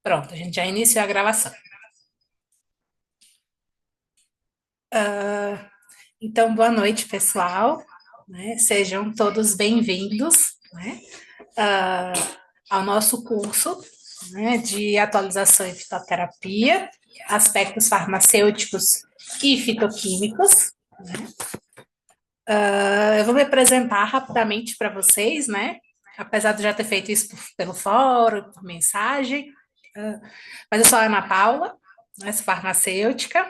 Pronto, a gente já iniciou a gravação. Então, boa noite, pessoal, né? Sejam todos bem-vindos, né, ah, ao nosso curso, né, de atualização em fitoterapia, aspectos farmacêuticos e fitoquímicos. Eu vou me apresentar rapidamente para vocês, né? Apesar de já ter feito isso pelo fórum, por mensagem, ah, mas eu sou a Ana Paula, né, sou farmacêutica.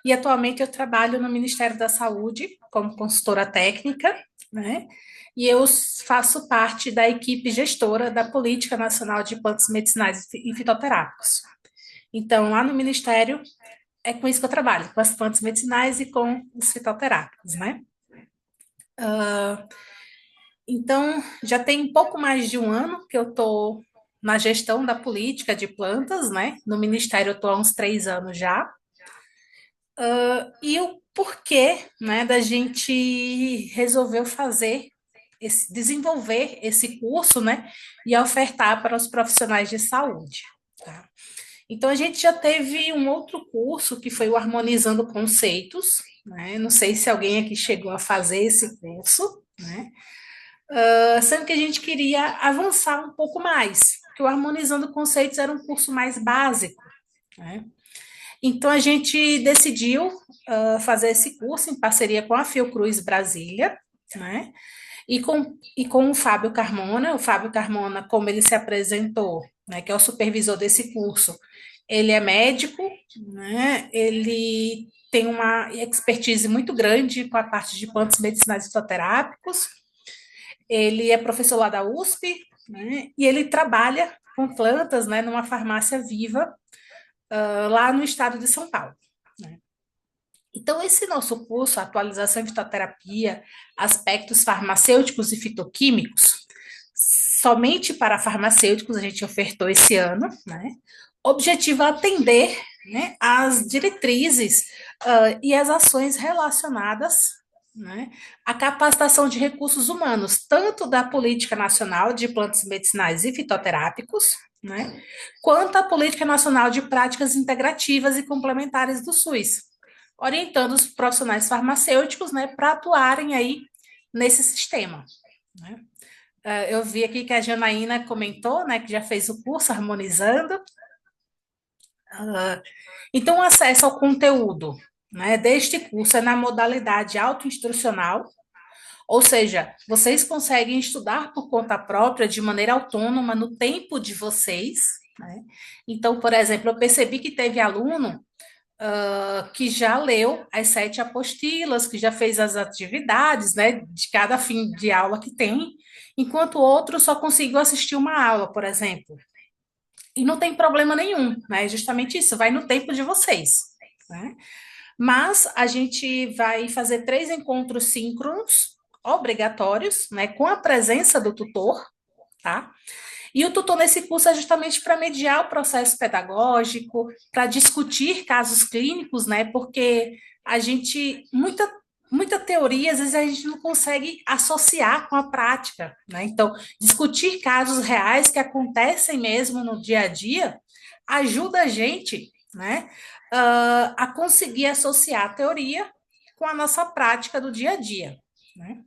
E atualmente eu trabalho no Ministério da Saúde como consultora técnica, né? E eu faço parte da equipe gestora da Política Nacional de Plantas Medicinais e Fitoterápicos. Então, lá no Ministério, é com isso que eu trabalho, com as plantas medicinais e com os fitoterápicos, né? Então, já tem um pouco mais de um ano que eu estou na gestão da política de plantas, né? No Ministério eu estou há uns 3 anos já. E o porquê, né, da gente resolveu desenvolver esse curso, né, e ofertar para os profissionais de saúde, tá? Então, a gente já teve um outro curso que foi o Harmonizando Conceitos, né? Não sei se alguém aqui chegou a fazer esse curso, né? Sendo que a gente queria avançar um pouco mais, porque o Harmonizando Conceitos era um curso mais básico, né? Então, a gente decidiu fazer esse curso em parceria com a Fiocruz Brasília, né? E com o Fábio Carmona. O Fábio Carmona, como ele se apresentou, né, que é o supervisor desse curso, ele é médico, né? Ele tem uma expertise muito grande com a parte de plantas medicinais e fitoterápicos. Ele é professor lá da USP, né? E ele trabalha com plantas, né, numa farmácia viva lá no estado de São Paulo, né? Então, esse nosso curso, Atualização em Fitoterapia, Aspectos Farmacêuticos e Fitoquímicos, somente para farmacêuticos a gente ofertou esse ano, né? Objetivo é atender, né, as diretrizes e as ações relacionadas, né, à capacitação de recursos humanos, tanto da Política Nacional de Plantas Medicinais e Fitoterápicos, né, quanto a Política Nacional de Práticas Integrativas e Complementares do SUS, orientando os profissionais farmacêuticos, né, para atuarem aí nesse sistema, né. Eu vi aqui que a Janaína comentou, né, que já fez o curso Harmonizando. Então, o acesso ao conteúdo, né, deste curso é na modalidade autoinstrucional, ou seja, vocês conseguem estudar por conta própria, de maneira autônoma, no tempo de vocês, né? Então, por exemplo, eu percebi que teve aluno que já leu as 7 apostilas, que já fez as atividades, né, de cada fim de aula que tem, enquanto o outro só conseguiu assistir uma aula, por exemplo. E não tem problema nenhum, né? É justamente isso, vai no tempo de vocês, né? Mas a gente vai fazer 3 encontros síncronos, obrigatórios, né, com a presença do tutor, tá? E o tutor nesse curso é justamente para mediar o processo pedagógico, para discutir casos clínicos, né? Porque a gente, muita teoria, às vezes a gente não consegue associar com a prática, né? Então, discutir casos reais que acontecem mesmo no dia a dia ajuda a gente, né, a conseguir associar a teoria com a nossa prática do dia a dia, né?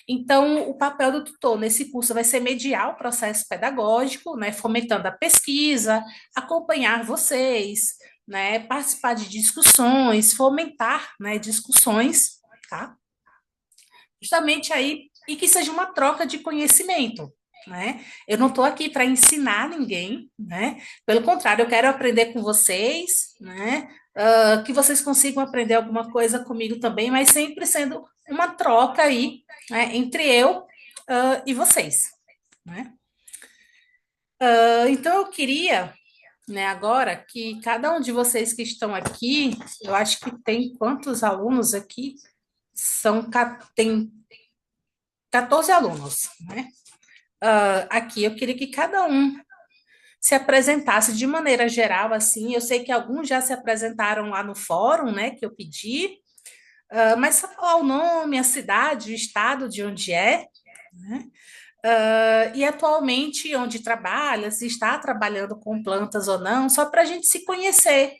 Então, o papel do tutor nesse curso vai ser mediar o processo pedagógico, né, fomentando a pesquisa, acompanhar vocês, né, participar de discussões, fomentar, né, discussões, tá? Justamente aí, e que seja uma troca de conhecimento, né? Eu não estou aqui para ensinar ninguém, né? Pelo contrário, eu quero aprender com vocês, né? Que vocês consigam aprender alguma coisa comigo também, mas sempre sendo uma troca aí, né, entre eu, e vocês, né? Então eu queria, né, agora que cada um de vocês que estão aqui, eu acho que tem quantos alunos aqui? Tem 14 alunos, né? Aqui eu queria que cada um se apresentasse de maneira geral, assim. Eu sei que alguns já se apresentaram lá no fórum, né, que eu pedi, mas só falar o nome, a cidade, o estado de onde é, né? E atualmente, onde trabalha, se está trabalhando com plantas ou não, só para a gente se conhecer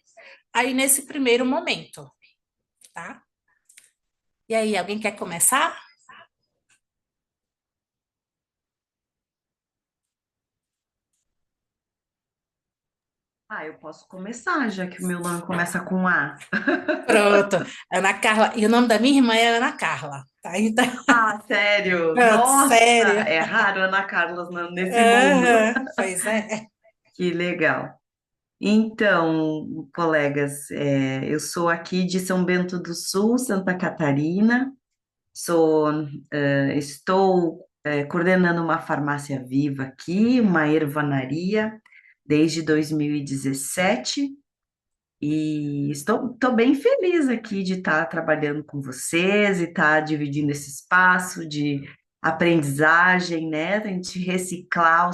aí nesse primeiro momento, tá? E aí, alguém quer começar? Ah, eu posso começar, já que o meu nome começa com A. Pronto, Ana Carla. E o nome da minha irmã é Ana Carla, tá? Então, Ah, sério? pronto, Nossa, sério. é raro Ana Carla nesse mundo. Aham, pois é. Que legal. Então, colegas, eu sou aqui de São Bento do Sul, Santa Catarina. Sou, estou, coordenando uma farmácia viva aqui, uma ervanaria, desde 2017. E estou bem feliz aqui de estar trabalhando com vocês e estar dividindo esse espaço de aprendizagem, né? A gente reciclar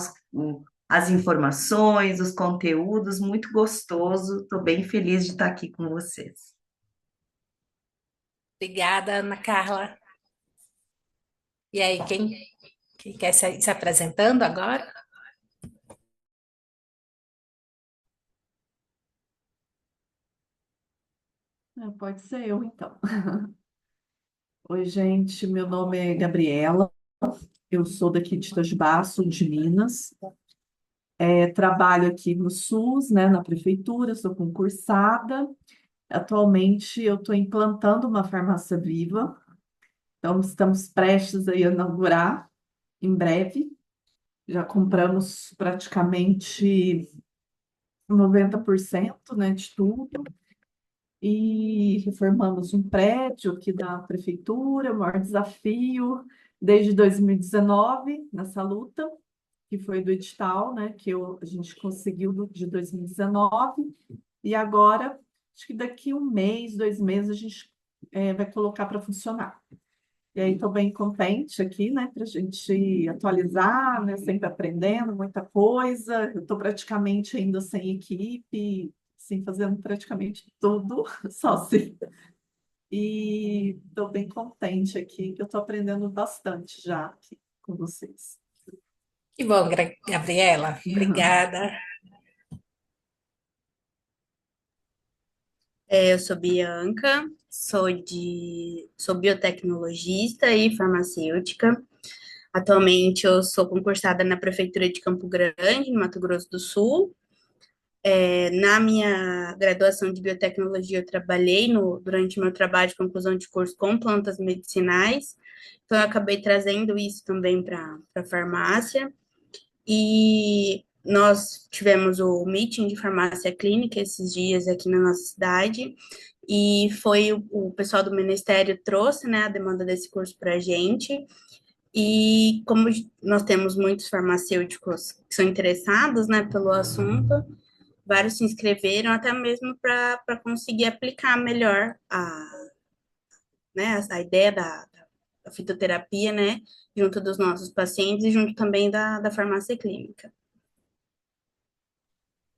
as informações, os conteúdos, muito gostoso. Estou bem feliz de estar aqui com vocês. Obrigada, Ana Carla. E aí, quem quer se apresentando agora? Pode ser eu, então. Oi, gente, meu nome é Gabriela, eu sou daqui de Itajobaço, de Minas. Trabalho aqui no SUS, né, na prefeitura, sou concursada. Atualmente eu estou implantando uma farmácia viva, então estamos prestes a inaugurar em breve. Já compramos praticamente 90%, né, de tudo. E reformamos um prédio aqui da prefeitura, o maior desafio desde 2019 nessa luta, que foi do edital, né, a gente conseguiu de 2019, e agora, acho que daqui um mês, 2 meses, a gente vai colocar para funcionar. E aí estou bem contente aqui, né, para a gente atualizar, né, sempre aprendendo muita coisa. Eu estou praticamente ainda sem equipe, assim, fazendo praticamente tudo sozinha. E estou bem contente aqui, que eu estou aprendendo bastante já aqui com vocês. Que bom, Gabriela. Obrigada. Eu sou Bianca, sou biotecnologista e farmacêutica. Atualmente eu sou concursada na Prefeitura de Campo Grande, no Mato Grosso do Sul. Na minha graduação de biotecnologia, eu trabalhei durante meu trabalho de conclusão de curso com plantas medicinais. Então, eu acabei trazendo isso também para a farmácia. E nós tivemos o meeting de farmácia clínica esses dias aqui na nossa cidade. E foi o pessoal do Ministério trouxe, né, a demanda desse curso para a gente. E como nós temos muitos farmacêuticos que são interessados, né, pelo assunto, vários se inscreveram até mesmo para conseguir aplicar melhor a ideia da fitoterapia, né, junto dos nossos pacientes e junto também da farmácia clínica.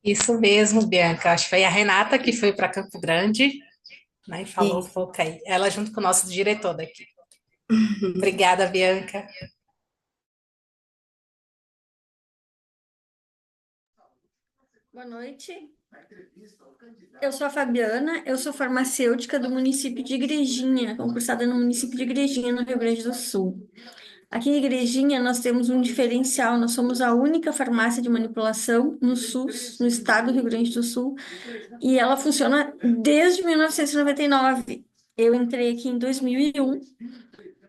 Isso mesmo, Bianca. Acho que foi a Renata que foi para Campo Grande, né, e falou um Isso. pouco aí. Ela junto com o nosso diretor daqui. Obrigada, Bianca. Boa noite. Eu sou a Fabiana, eu sou farmacêutica do município de Igrejinha, concursada no município de Igrejinha, no Rio Grande do Sul. Aqui em Igrejinha nós temos um diferencial, nós somos a única farmácia de manipulação no SUS, no estado do Rio Grande do Sul, e ela funciona desde 1999. Eu entrei aqui em 2001.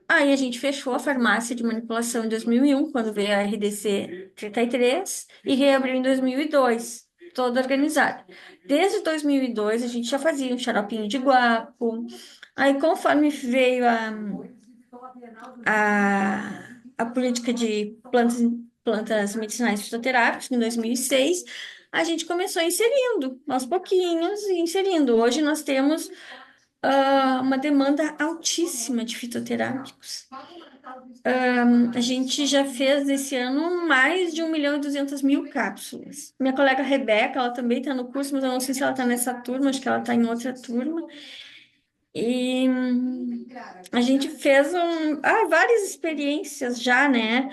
Aí a gente fechou a farmácia de manipulação em 2001, quando veio a RDC 33, e reabriu em 2002, toda organizada. Desde 2002 a gente já fazia um xaropinho de guapo. Aí conforme veio a política de plantas medicinais fitoterápicas, em 2006, a gente começou inserindo, aos pouquinhos, e inserindo. Hoje nós temos uma demanda altíssima de fitoterápicos. A gente já fez esse ano mais de 1.200.000 cápsulas. Minha colega Rebeca, ela também está no curso, mas eu não sei se ela está nessa turma, acho que ela está em outra turma. E a gente fez várias experiências já, né?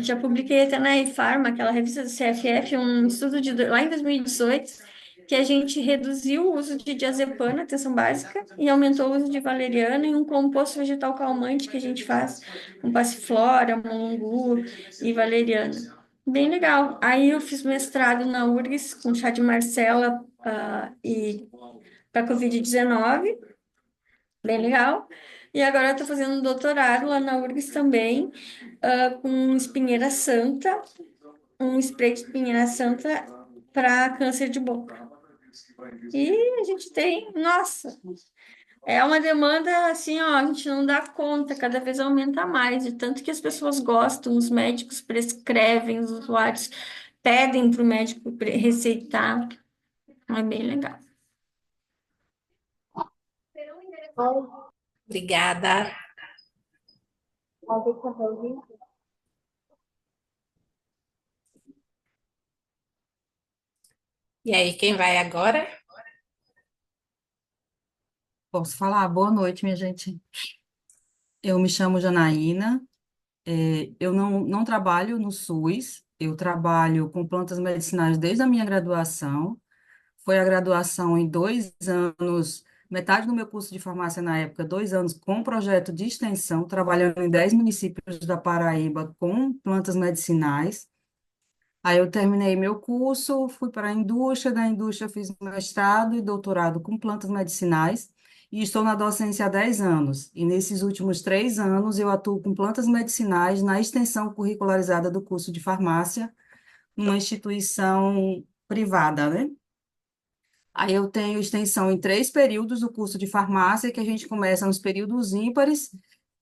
Já publiquei até na eFarma, aquela revista do CFF, um estudo lá em 2018, que a gente reduziu o uso de diazepam na atenção básica e aumentou o uso de valeriana e um composto vegetal calmante que a gente faz com passiflora, mulungu e valeriana. Bem legal. Aí eu fiz mestrado na URGS com chá de Marcela, e para Covid-19, bem legal. E agora eu estou fazendo um doutorado lá na URGS também, com espinheira santa, um spray de espinheira santa para câncer de boca. E a gente tem, nossa, é uma demanda assim, ó, a gente não dá conta, cada vez aumenta mais, de tanto que as pessoas gostam, os médicos prescrevem, os usuários pedem para o médico receitar. É bem legal. Obrigada. E aí, quem vai agora? Posso falar? Boa noite, minha gente. Eu me chamo Janaína. Eu não trabalho no SUS, eu trabalho com plantas medicinais desde a minha graduação. Foi a graduação em 2 anos, metade do meu curso de farmácia na época, 2 anos com projeto de extensão, trabalhando em 10 municípios da Paraíba com plantas medicinais. Aí eu terminei meu curso, fui para a indústria, da indústria fiz mestrado e doutorado com plantas medicinais e estou na docência há 10 anos. E nesses últimos 3 anos eu atuo com plantas medicinais na extensão curricularizada do curso de farmácia, numa instituição privada, né? Aí eu tenho extensão em 3 períodos do curso de farmácia, que a gente começa nos períodos ímpares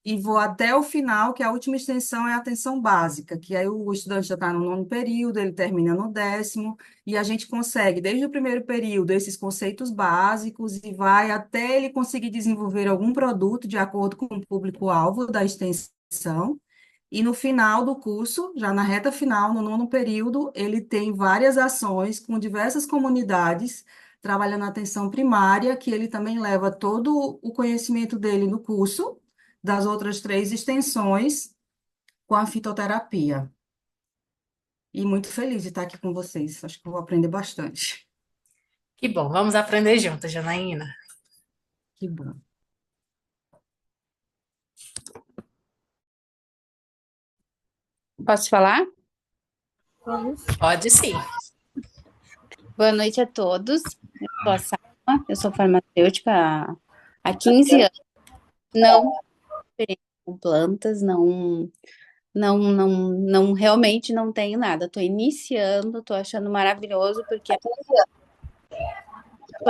e vou até o final, que a última extensão é a atenção básica, que aí o estudante já está no 9º período, ele termina no 10º, e a gente consegue, desde o primeiro período, esses conceitos básicos e vai até ele conseguir desenvolver algum produto de acordo com o público-alvo da extensão. E no final do curso, já na reta final, no 9º período, ele tem várias ações com diversas comunidades, trabalhando na atenção primária, que ele também leva todo o conhecimento dele no curso, das outras 3 extensões, com a fitoterapia. E muito feliz de estar aqui com vocês. Acho que eu vou aprender bastante. Que bom, vamos aprender juntas, Janaína. Que bom. Posso falar? Pode sim. Boa noite a todos. Eu sou a Salma, eu sou farmacêutica há 15 anos. Não experiência com plantas, realmente não tenho nada. Estou iniciando, estou achando maravilhoso, porque estou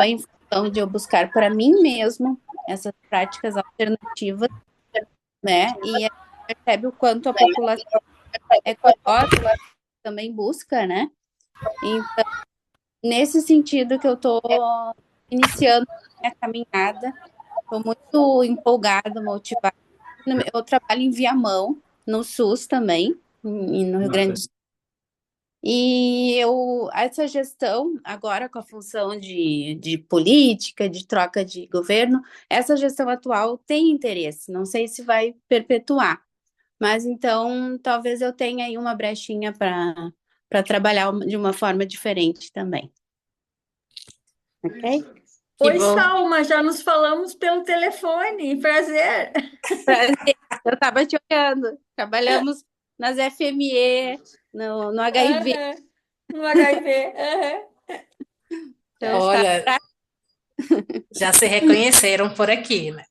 em função de eu buscar para mim mesmo essas práticas alternativas, né? E a gente percebe o quanto a população é curiosa, também busca, né? Então, nesse sentido que eu estou iniciando a minha caminhada, estou muito empolgada, motivada. Eu trabalho em Viamão, no SUS também, no Rio Grande do Sul. E essa gestão, agora com a função de política, de troca de governo, essa gestão atual tem interesse, não sei se vai perpetuar, mas então talvez eu tenha aí uma brechinha para trabalhar de uma forma diferente também. Ok? Oi, bom. Salma, já nos falamos pelo telefone, prazer. Eu estava te olhando, trabalhamos nas FME, no HIV. No HIV. Então, Olha, já se reconheceram por aqui, né?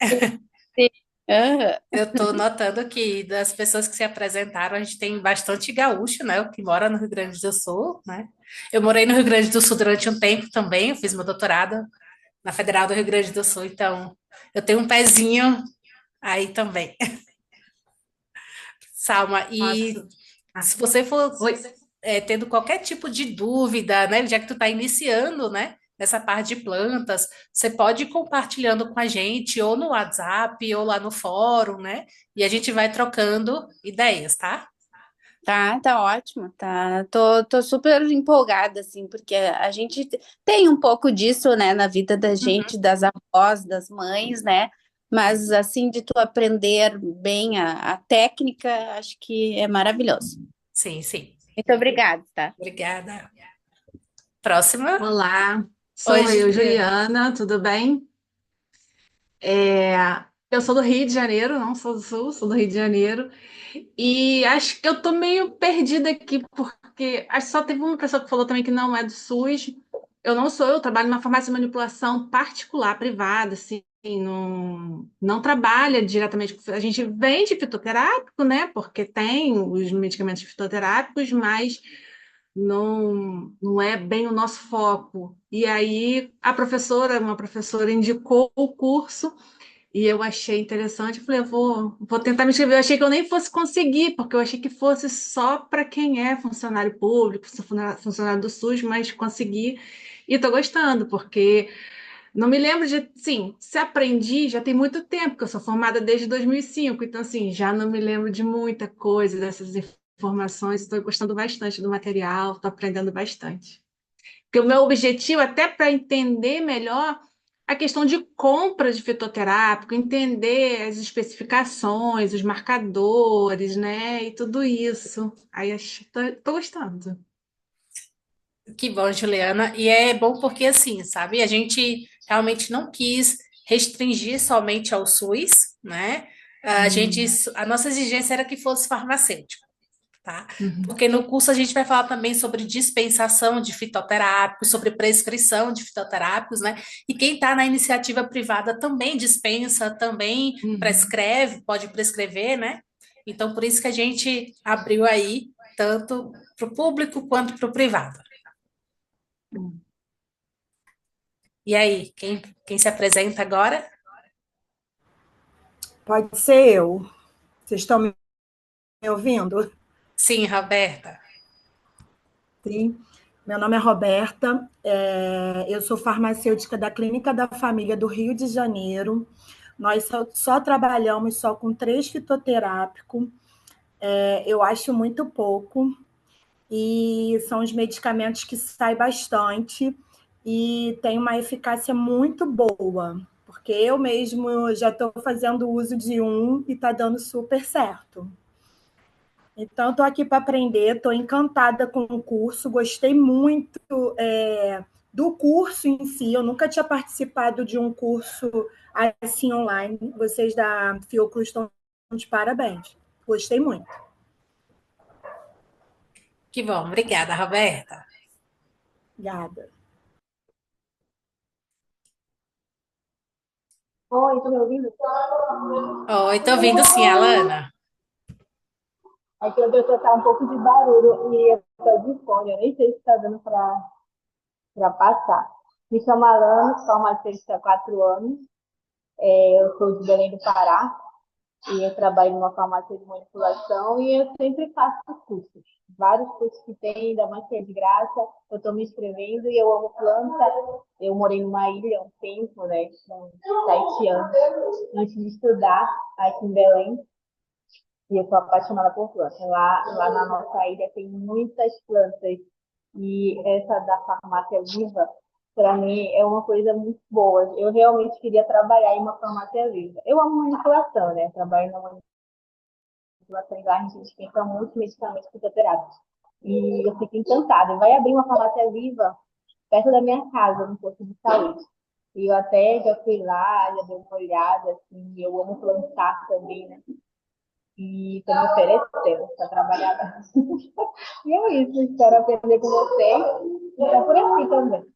Eu estou notando que das pessoas que se apresentaram, a gente tem bastante gaúcho, né? O que mora no Rio Grande do Sul, né? Eu morei no Rio Grande do Sul durante um tempo também, eu fiz meu doutorado na Federal do Rio Grande do Sul, então eu tenho um pezinho aí também. Salma, e se você for tendo qualquer tipo de dúvida, né, já que tu está iniciando, né, nessa parte de plantas, você pode ir compartilhando com a gente, ou no WhatsApp, ou lá no fórum, né, e a gente vai trocando ideias, tá? Tá ótimo, tá. Tô super empolgada, assim, porque a gente tem um pouco disso, né, na vida da gente, das avós, das mães, né? Mas assim, de tu aprender bem a técnica, acho que é maravilhoso. Sim, sim. Muito obrigada, tá? Obrigada. Próxima. Olá, Oi, sou eu, Juliana. Juliana, tudo bem? É, eu sou do Rio de Janeiro, não sou do Sul, sou do Rio de Janeiro, e acho que eu tô meio perdida aqui, porque acho que só teve uma pessoa que falou também que não é do SUS. Eu não sou, eu trabalho numa farmácia de manipulação particular, privada, assim, não trabalha diretamente com. A gente vende fitoterápico, né? Porque tem os medicamentos fitoterápicos, mas não é bem o nosso foco. E aí uma professora indicou o curso e eu achei interessante. Eu falei, vou tentar me inscrever. Eu achei que eu nem fosse conseguir, porque eu achei que fosse só para quem é funcionário público, funcionário do SUS, mas consegui e estou gostando, porque não me lembro de, sim, se aprendi, já tem muito tempo, que eu sou formada desde 2005, então, assim, já não me lembro de muita coisa dessas informações, estou gostando bastante do material, estou aprendendo bastante. Porque o meu objetivo, até para entender melhor a questão de compra de fitoterápico, entender as especificações, os marcadores, né, e tudo isso. Aí, estou gostando. Que bom, Juliana. E é bom porque, assim, sabe, a gente realmente não quis restringir somente ao SUS, né? A nossa exigência era que fosse farmacêutico, tá? Uhum. Porque no curso a gente vai falar também sobre dispensação de fitoterápicos, sobre prescrição de fitoterápicos, né? E quem está na iniciativa privada também dispensa, também Uhum. prescreve, pode prescrever, né? Então, por isso que a gente abriu aí tanto para o público quanto para o privado. Uhum. E aí, quem se apresenta agora? Pode ser eu. Vocês estão me ouvindo? Sim, Roberta. Sim. Meu nome é Roberta, eu sou farmacêutica da Clínica da Família do Rio de Janeiro. Nós só trabalhamos só com 3 fitoterápicos. Eu acho muito pouco, e são os medicamentos que saem bastante e tem uma eficácia muito boa, porque eu mesmo já estou fazendo uso de um e está dando super certo. Então, estou aqui para aprender, estou encantada com o curso, gostei muito do curso em si, eu nunca tinha participado de um curso assim online. Vocês da Fiocruz estão de parabéns, gostei muito. Que bom, obrigada, Roberta. Obrigada. Oi, tô me ouvindo? Oi, tô ouvindo sim, Alana. Aqui onde eu tô tá um pouco de barulho e eu tô de fone, eu nem sei se tá dando pra passar. Me chamo Alana, sou farmacêutica há 4 anos, eu sou de Belém do Pará e eu trabalho numa farmácia de manipulação e eu sempre faço cursos. Vários cursos que tem, ainda mais que é de graça, eu estou me inscrevendo e eu amo planta. Eu morei numa ilha há um tempo, né, com 7 anos, antes de estudar aqui em Belém. E eu sou apaixonada por plantas. Lá na nossa ilha tem muitas plantas. E essa da farmácia viva, para mim, é uma coisa muito boa. Eu realmente queria trabalhar em uma farmácia viva. Eu amo manipulação, né? Trabalho na manipulação e lá a gente dispensa muitos medicamentos fitoterápicos. E eu fico encantada. Vai abrir uma farmácia viva perto da minha casa, no posto de saúde. E eu até já fui lá, já dei uma olhada, assim, eu amo plantar também, né? E estou me oferecendo para trabalhar lá. E é isso, espero aprender com vocês. E tá por aqui também.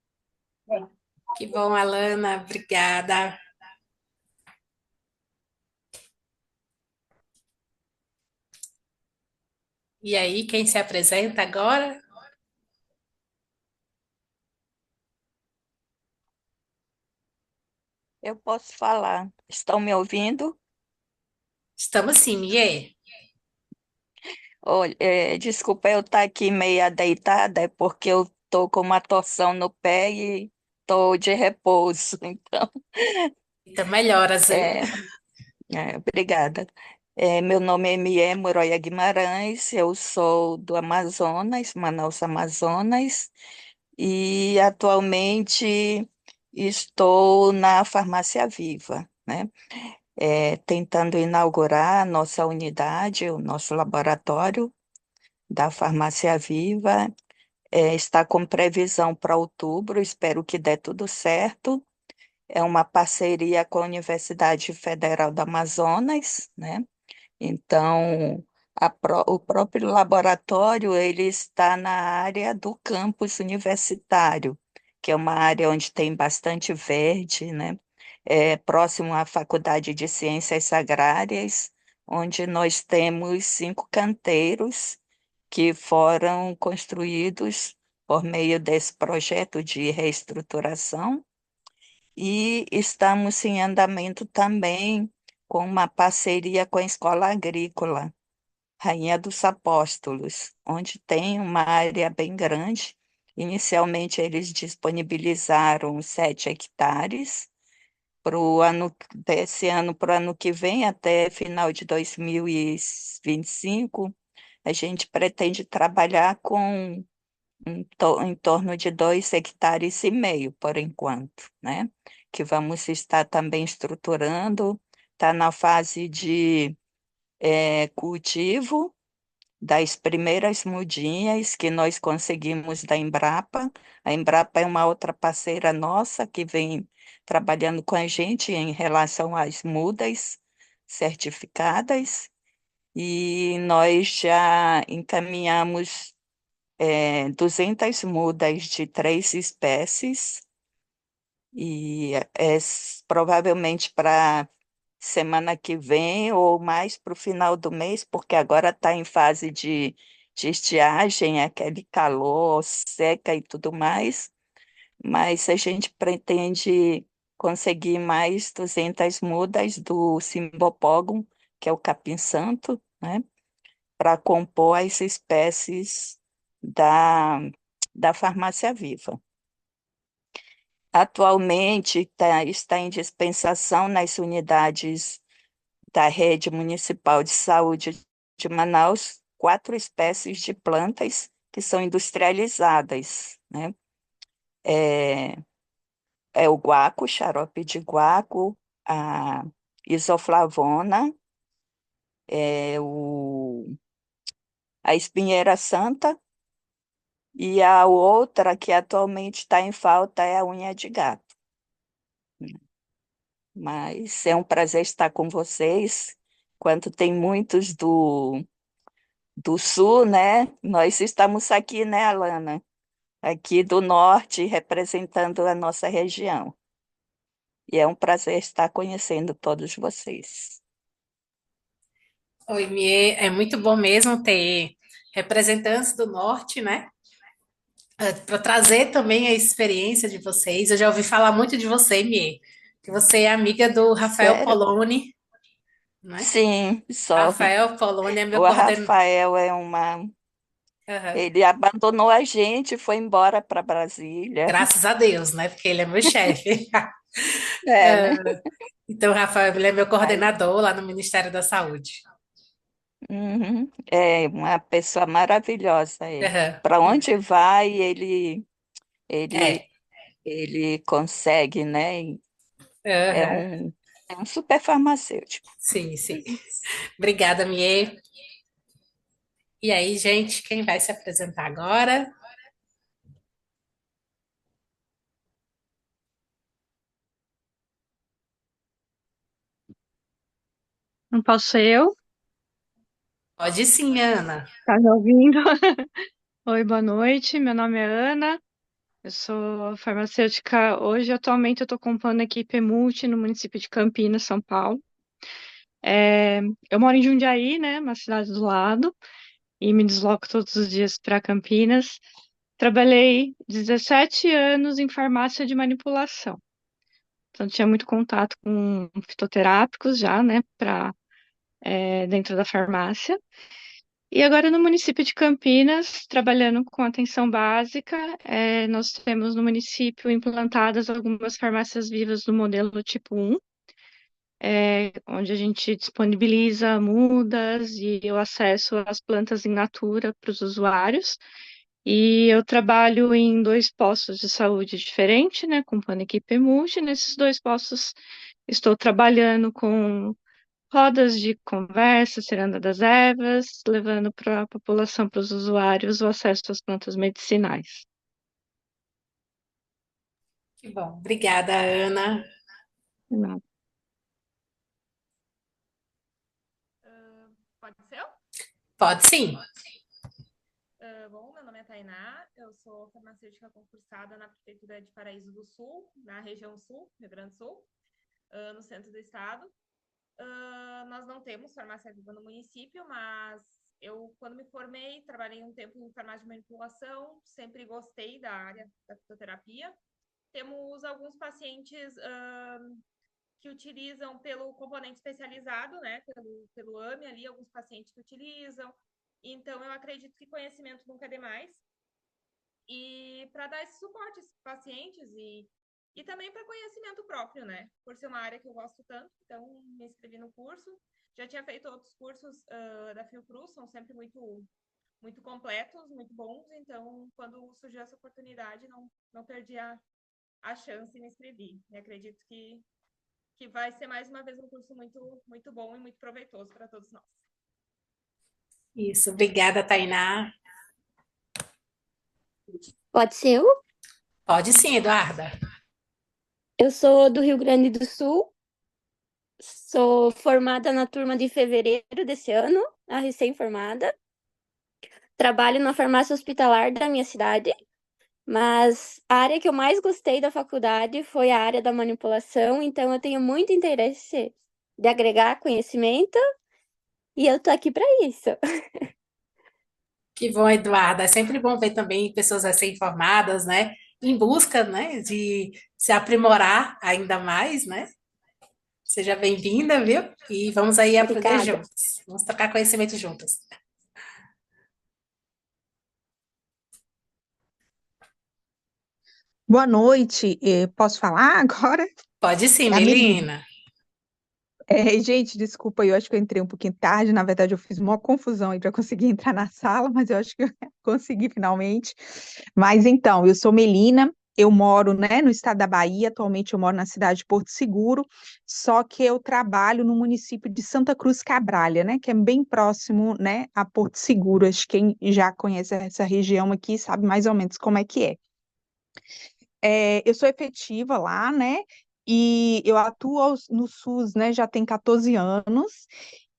Que bom, Alana, obrigada. E aí, quem se apresenta agora? Eu posso falar. Estão me ouvindo? Estamos sim, Mie. Olha, desculpa eu estar aqui meia deitada, é porque eu estou com uma torção no pé e estou de repouso. Então, Então, melhoras, viu? é, obrigada. Meu nome é Mie Moroia Guimarães, eu sou do Amazonas, Manaus, Amazonas, e atualmente estou na Farmácia Viva, né? tentando inaugurar a nossa unidade, o nosso laboratório da Farmácia Viva. Está com previsão para outubro, espero que dê tudo certo. É uma parceria com a Universidade Federal do Amazonas, né? Então, o próprio laboratório ele está na área do campus universitário, que é uma área onde tem bastante verde, né? Próximo à Faculdade de Ciências Agrárias, onde nós temos 5 canteiros que foram construídos por meio desse projeto de reestruturação, e estamos em andamento também com uma parceria com a Escola Agrícola Rainha dos Apóstolos, onde tem uma área bem grande. Inicialmente, eles disponibilizaram 7 hectares para o ano desse ano, para o ano que vem, até final de 2025. A gente pretende trabalhar com em torno de 2,5 hectares por enquanto, né? Que vamos estar também estruturando, está na fase de cultivo das primeiras mudinhas que nós conseguimos da Embrapa. A Embrapa é uma outra parceira nossa que vem trabalhando com a gente em relação às mudas certificadas, e nós já encaminhamos 200 mudas de 3 espécies, e provavelmente para semana que vem ou mais para o final do mês, porque agora está em fase de estiagem, aquele calor, seca e tudo mais, mas a gente pretende conseguir mais 200 mudas do Simbopogum, que é o capim-santo, né, para compor as espécies da, da farmácia viva. Atualmente está em dispensação nas unidades da Rede Municipal de Saúde de Manaus 4 espécies de plantas que são industrializadas, né? É, é o guaco, xarope de guaco, a isoflavona, a espinheira santa, e a outra que atualmente está em falta é a unha de gato. Mas é um prazer estar com vocês. Enquanto tem muitos do sul, né? Nós estamos aqui, né, Alana? Aqui do norte, representando a nossa região. E é um prazer estar conhecendo todos vocês. Oi, Mie, é muito bom mesmo ter representantes do norte, né? Para trazer também a experiência de vocês. Eu já ouvi falar muito de você, Mie, que você é amiga do Rafael Sério? Poloni, né? Sim, só. Rafael Poloni é meu O coordenador. Rafael é uma. Ele abandonou a gente e foi embora para Brasília. Graças a Deus, né? Porque ele é meu chefe. É, né? Então, o Rafael, ele é meu Aí, coordenador lá no Ministério da Saúde. uhum, é uma pessoa maravilhosa ele. Aham. Para onde vai, ele, É. ele consegue, né? É Aham. um, é um super farmacêutico. Sim, sim. Obrigada, Mie. E aí, gente, quem vai se apresentar agora? Não posso ser eu? Pode sim, Ana. Tá me ouvindo? Oi, boa noite. Meu nome é Ana. Eu sou farmacêutica. Hoje, atualmente, eu estou compondo a equipe Multi no município de Campinas, São Paulo. Eu moro em Jundiaí, né, uma cidade do lado, e me desloco todos os dias para Campinas. Trabalhei 17 anos em farmácia de manipulação. Então, tinha muito contato com fitoterápicos já, né, dentro da farmácia. E agora no município de Campinas, trabalhando com atenção básica, nós temos no município implantadas algumas farmácias vivas do modelo tipo 1, onde a gente disponibiliza mudas e o acesso às plantas in natura para os usuários. E eu trabalho em 2 postos de saúde diferentes, né, com equipe multi. Nesses 2 postos Estou trabalhando com rodas de conversa, ciranda das ervas, levando para a população, para os usuários, o acesso às plantas medicinais. Que bom. Obrigada, Ana. De nada. Pode ser eu? Pode sim. Bom, meu nome é Tainá, eu sou farmacêutica concursada na Prefeitura de Paraíso do Sul, na região sul, Rio Grande do Sul, no centro do estado. Nós não temos farmácia viva no município, mas eu, quando me formei, trabalhei um tempo em farmácia de manipulação, sempre gostei da área da fitoterapia. Temos alguns pacientes que utilizam pelo componente especializado, né, pelo AME ali, alguns pacientes que utilizam. Então, eu acredito que conhecimento nunca é demais. E para dar esse suporte a esses pacientes e também para conhecimento próprio, né? Por ser uma área que eu gosto tanto, então me inscrevi no curso. Já tinha feito outros cursos da Fiocruz, são sempre muito completos, muito bons. Então, quando surgiu essa oportunidade, não perdi a chance e me inscrevi. E acredito que vai ser mais uma vez um curso muito bom e muito proveitoso para todos nós. Isso, obrigada, Tainá. Pode ser eu? Pode sim, Eduarda. Eu sou do Rio Grande do Sul, sou formada na turma de fevereiro desse ano, a recém-formada. Trabalho na farmácia hospitalar da minha cidade, mas a área que eu mais gostei da faculdade foi a área da manipulação, então eu tenho muito interesse de agregar conhecimento e eu tô aqui para isso. Que bom, Eduarda. É sempre bom ver também pessoas recém-formadas, né? Em busca, né, de se aprimorar ainda mais, né? Seja bem-vinda, viu? E vamos aí aprender Obrigada. juntos. Vamos trocar conhecimento juntos. Boa noite, posso falar agora? Pode sim, É a Melina. Melina. Gente, desculpa, eu acho que eu entrei um pouquinho tarde, na verdade eu fiz uma confusão aí para conseguir entrar na sala, mas eu acho que eu consegui finalmente. Mas então, eu sou Melina, eu moro, né, no estado da Bahia, atualmente eu moro na cidade de Porto Seguro, só que eu trabalho no município de Santa Cruz Cabralha, né, que é bem próximo, né, a Porto Seguro. Acho que quem já conhece essa região aqui sabe mais ou menos como é que é. Eu sou efetiva lá, né? E eu atuo no SUS, né? Já tem 14 anos.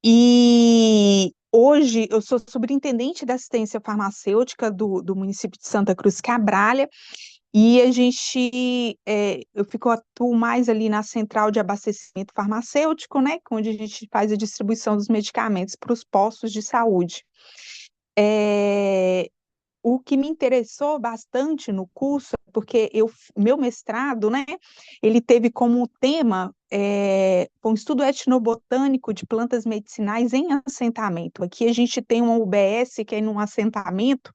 E hoje eu sou superintendente da assistência farmacêutica do município de Santa Cruz Cabralha. E eu atuo mais ali na central de abastecimento farmacêutico, né? Onde a gente faz a distribuição dos medicamentos para os postos de saúde. O que me interessou bastante no curso, porque meu mestrado, né, ele teve como tema um estudo etnobotânico de plantas medicinais em assentamento. Aqui a gente tem uma UBS que é num assentamento.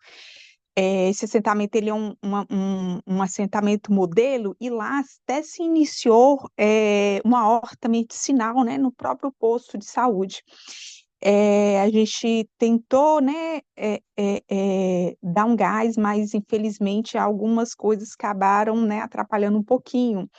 Esse assentamento ele é um assentamento modelo, e lá até se iniciou uma horta medicinal, né, no próprio posto de saúde. A gente tentou, né, dar um gás, mas infelizmente algumas coisas acabaram, né, atrapalhando um pouquinho.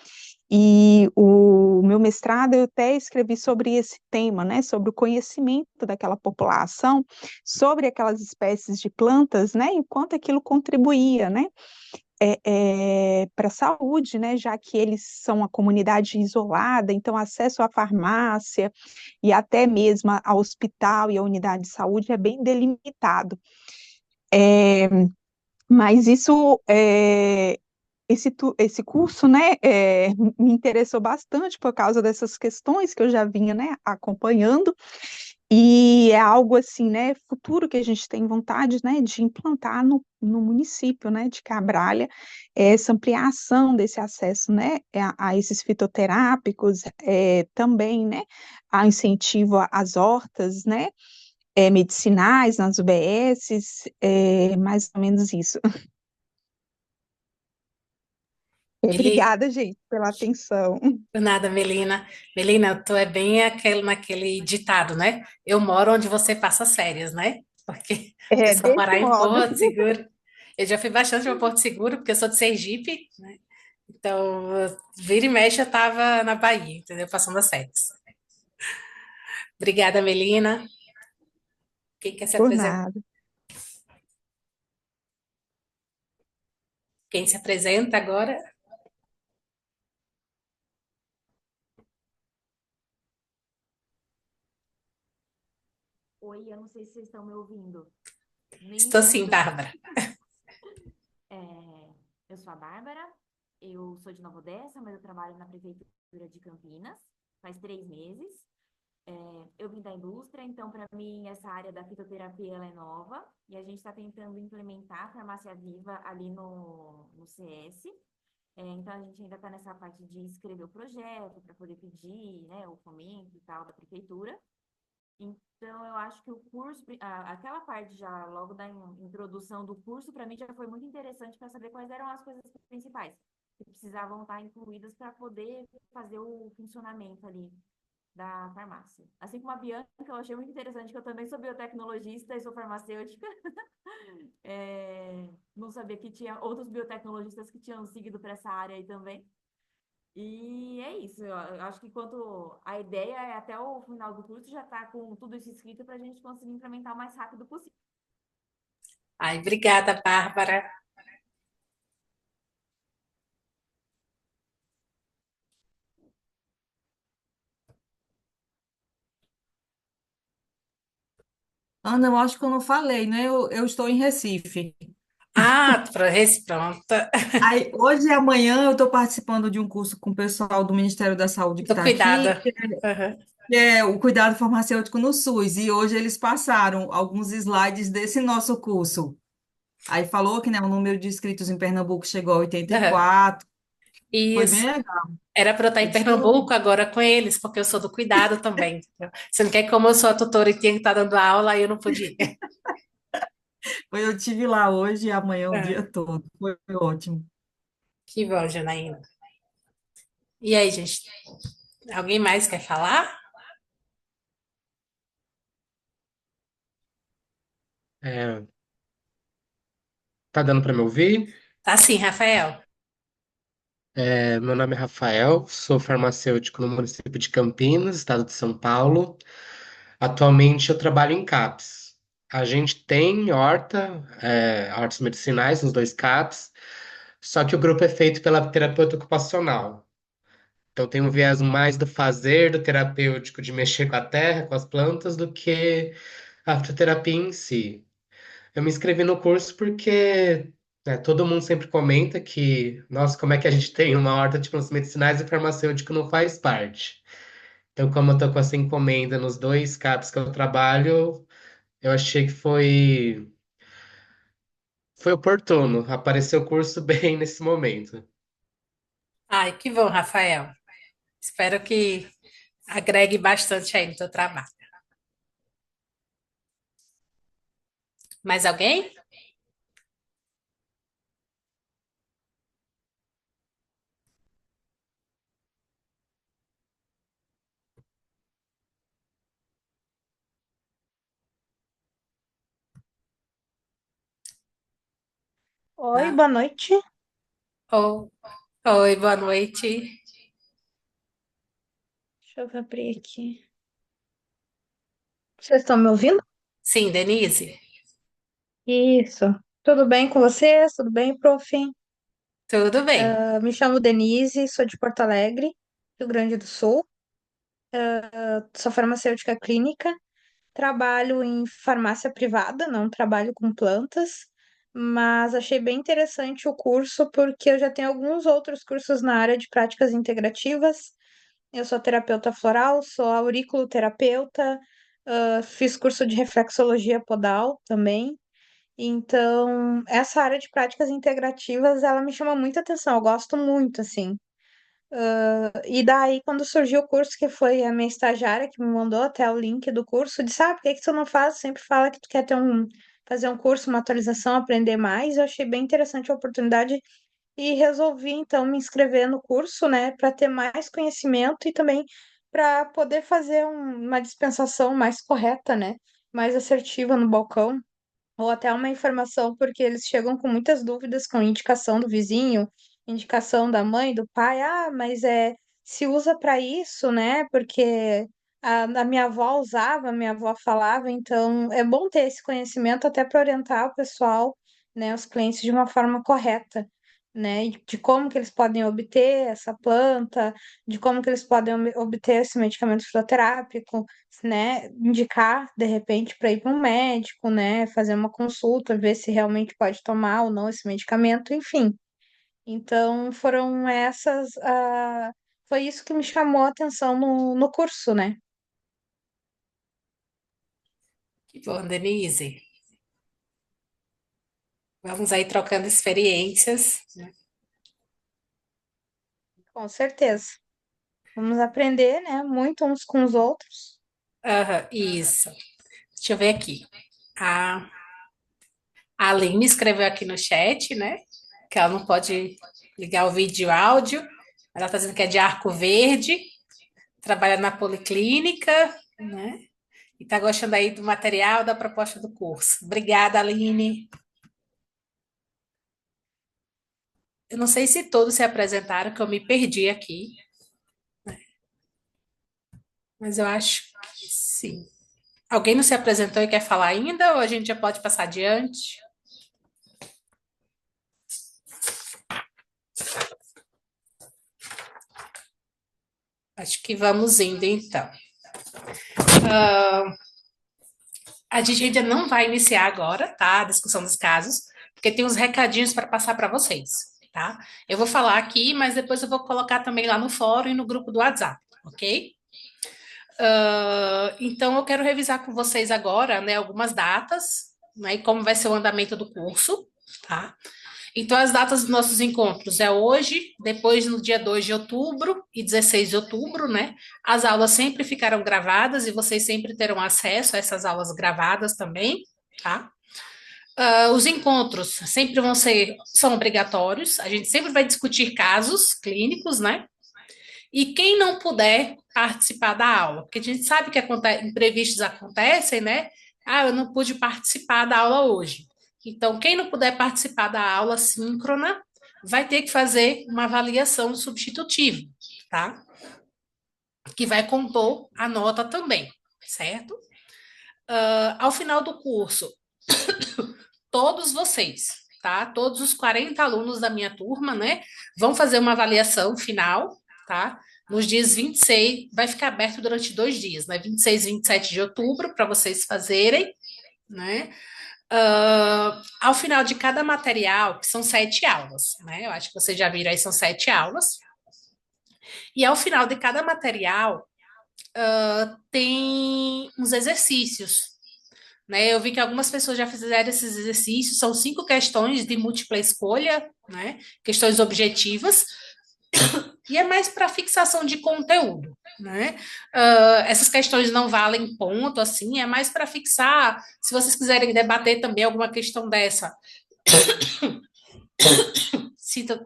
E o meu mestrado eu até escrevi sobre esse tema, né, sobre o conhecimento daquela população, sobre aquelas espécies de plantas, né, e quanto aquilo contribuía, né, para a saúde, né, já que eles são uma comunidade isolada, então acesso à farmácia e até mesmo ao hospital e à unidade de saúde é bem delimitado. Mas esse curso, né, me interessou bastante por causa dessas questões que eu já vinha, né, acompanhando, e é algo assim, né, futuro que a gente tem vontade, né, de implantar no município, né, de Cabralha, essa ampliação desse acesso, né, a esses fitoterápicos, também, né, a incentivo às hortas, né, medicinais nas UBSs, mais ou menos isso. Obrigada, gente, pela atenção. Por nada, Melina. Melina, tu é bem naquele ditado, né? Eu moro onde você passa as férias, né? Porque a pessoa Desse morar em modo. Porto Seguro. Eu já fui bastante para Porto Seguro, porque eu sou de Sergipe, né? Então, vira e mexe, eu estava na Bahia, entendeu? Passando as férias. Obrigada, Melina. Quem quer se Por apresentar? nada. Quem se apresenta agora? Oi, eu não sei se vocês estão me ouvindo. Nem Estou sim, entendo. Bárbara. Eu sou a Bárbara, eu sou de Nova Odessa, mas eu trabalho na Prefeitura de Campinas faz 3 meses. Eu vim da indústria, então para mim essa área da fitoterapia ela é nova e a gente está tentando implementar a farmácia viva ali no CS. Então a gente ainda está nessa parte de escrever o projeto para poder pedir, né, o fomento e tal da prefeitura. Então, eu acho que o curso, aquela parte já logo da introdução do curso, para mim já foi muito interessante para saber quais eram as coisas principais que precisavam estar incluídas para poder fazer o funcionamento ali da farmácia. Assim como a Bianca, eu achei muito interessante, que eu também sou biotecnologista e sou farmacêutica. Não sabia que tinha outros biotecnologistas que tinham seguido para essa área aí também. E é isso, eu acho que quanto a ideia é até o final do curso já estar com tudo isso escrito para a gente conseguir implementar o mais rápido possível. Ai, obrigada, Bárbara. Ana, eu acho que eu não falei, né? Eu estou em Recife. Ah, pronta. Aí, hoje e amanhã eu estou participando de um curso com o pessoal do Ministério da Saúde que Do está cuidado. aqui, que é o cuidado farmacêutico no SUS. E hoje eles passaram alguns slides desse nosso curso. Aí falou que, né, o número de inscritos em Pernambuco chegou a Aham. 84. Foi bem Isso. legal. Era para eu estar Eu em disse, "Oh, Pernambuco agora com eles, porque eu sou do cuidado também. Você não quer que, como eu sou a tutora e tinha que estar dando aula, aí eu não podia. eu tive lá hoje e amanhã o Ah, dia todo. Foi ótimo. que bom, Janaína. E aí, gente? Alguém mais quer falar? É, tá dando para me ouvir? Tá sim, Rafael. Meu nome é Rafael, sou farmacêutico no município de Campinas, estado de São Paulo. Atualmente eu trabalho em CAPS. A gente tem hortas medicinais nos dois CAPS, só que o grupo é feito pela terapeuta ocupacional. Então tem um viés mais do fazer, do terapêutico, de mexer com a terra, com as plantas, do que a fitoterapia em si. Eu me inscrevi no curso porque todo mundo sempre comenta que, nossa, como é que a gente tem uma horta de plantas medicinais e farmacêutico não faz parte. Então, como eu tô com essa encomenda nos dois CAPs que eu trabalho, eu achei que foi oportuno. Apareceu o curso bem nesse momento. Ai, que bom, Rafael. Espero que agregue bastante aí no teu trabalho. Mais alguém? Oi, Não? boa noite. Oh, oi, boa noite. Deixa eu abrir aqui. Vocês estão me ouvindo? Sim, Denise? Isso. Tudo bem com vocês? Tudo bem, prof? Tudo bem. Me chamo Denise, sou de Porto Alegre, Rio Grande do Sul. Sou farmacêutica clínica. Trabalho em farmácia privada, não trabalho com plantas, mas achei bem interessante o curso porque eu já tenho alguns outros cursos na área de práticas integrativas. Eu sou terapeuta floral, sou auriculoterapeuta, fiz curso de reflexologia podal também. Então, essa área de práticas integrativas, ela me chama muita atenção, eu gosto muito, assim. E daí, quando surgiu o curso, que foi a minha estagiária que me mandou até o link do curso, disse, por que que tu não faz? Sempre fala que tu quer fazer um curso, uma atualização, aprender mais. Eu achei bem interessante a oportunidade e resolvi, então, me inscrever no curso, né, para ter mais conhecimento e também para poder fazer uma dispensação mais correta, né, mais assertiva no balcão, ou até uma informação, porque eles chegam com muitas dúvidas com indicação do vizinho, indicação da mãe, do pai, mas se usa para isso, né? Porque a minha avó usava, a minha avó falava, então é bom ter esse conhecimento até para orientar o pessoal, né, os clientes de uma forma correta, né? E de como que eles podem obter essa planta, de como que eles podem obter esse medicamento fitoterápico, né? Indicar, de repente, para ir para um médico, né? Fazer uma consulta, ver se realmente pode tomar ou não esse medicamento, enfim. Então, foi isso que me chamou a atenção no curso, né? Que bom, Denise. Vamos aí trocando experiências, né? Com certeza. Vamos aprender, né? Muito uns com os outros. Aham, isso. Deixa eu ver aqui. A a Aline escreveu aqui no chat, né? Que ela não pode ligar o vídeo e o áudio. Ela está dizendo que é de Arco Verde, trabalha na Policlínica, né? E está gostando aí do material, da proposta do curso. Obrigada, Aline. Eu não sei se todos se apresentaram, que eu me perdi aqui, mas eu acho que sim. Alguém não se apresentou e quer falar ainda, ou a gente já pode passar adiante? Acho que vamos indo, então. A gente ainda não vai iniciar agora, tá? A discussão dos casos, porque tem uns recadinhos para passar para vocês, tá? Eu vou falar aqui, mas depois eu vou colocar também lá no fórum e no grupo do WhatsApp, ok? Então, eu quero revisar com vocês agora, né, algumas datas, né, e como vai ser o andamento do curso, tá? Então, as datas dos nossos encontros é hoje, depois no dia 2 de outubro e 16 de outubro, né? As aulas sempre ficarão gravadas e vocês sempre terão acesso a essas aulas gravadas também, tá? Os encontros sempre são obrigatórios, a gente sempre vai discutir casos clínicos, né? E quem não puder participar da aula, porque a gente sabe que imprevistos acontecem, né? Eu não pude participar da aula hoje. Então, quem não puder participar da aula síncrona, vai ter que fazer uma avaliação substitutiva, tá? Que vai compor a nota também, certo? Ao final do curso, todos vocês, tá? Todos os 40 alunos da minha turma, né? Vão fazer uma avaliação final, tá? Nos dias 26, vai ficar aberto durante 2 dias, né? 26 e 27 de outubro, para vocês fazerem, né? Ao final de cada material, que são 7 aulas, né? Eu acho que vocês já viram aí, são 7 aulas. E ao final de cada material, tem uns exercícios, né? Eu vi que algumas pessoas já fizeram esses exercícios, são 5 questões de múltipla escolha, né? Questões objetivas, e é mais para fixação de conteúdo, né? Essas questões não valem ponto, assim, é mais para fixar, se vocês quiserem debater também alguma questão dessa.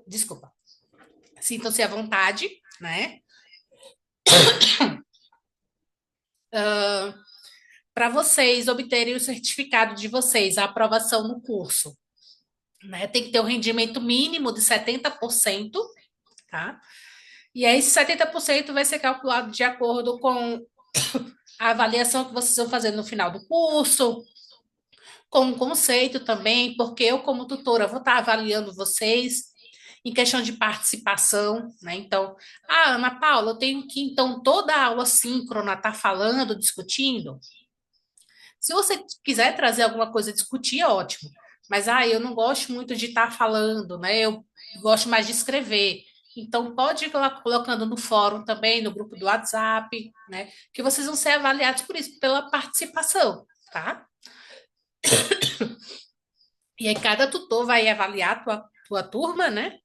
Desculpa. Sintam-se à vontade, né? Para vocês obterem o certificado de vocês, a aprovação no curso, né? Tem que ter um rendimento mínimo de 70%, tá? E aí, esse 70% vai ser calculado de acordo com a avaliação que vocês vão fazer no final do curso, com o conceito também, porque eu, como tutora, vou estar avaliando vocês em questão de participação, né? Então, Ana Paula, eu tenho que, então, toda a aula síncrona estar falando, discutindo. Se você quiser trazer alguma coisa a discutir, é ótimo. Mas, eu não gosto muito de estar falando, né? Eu gosto mais de escrever. Então, pode ir colocando no fórum também, no grupo do WhatsApp, né? Que vocês vão ser avaliados por isso, pela participação, tá? E aí, cada tutor vai avaliar a tua turma, né?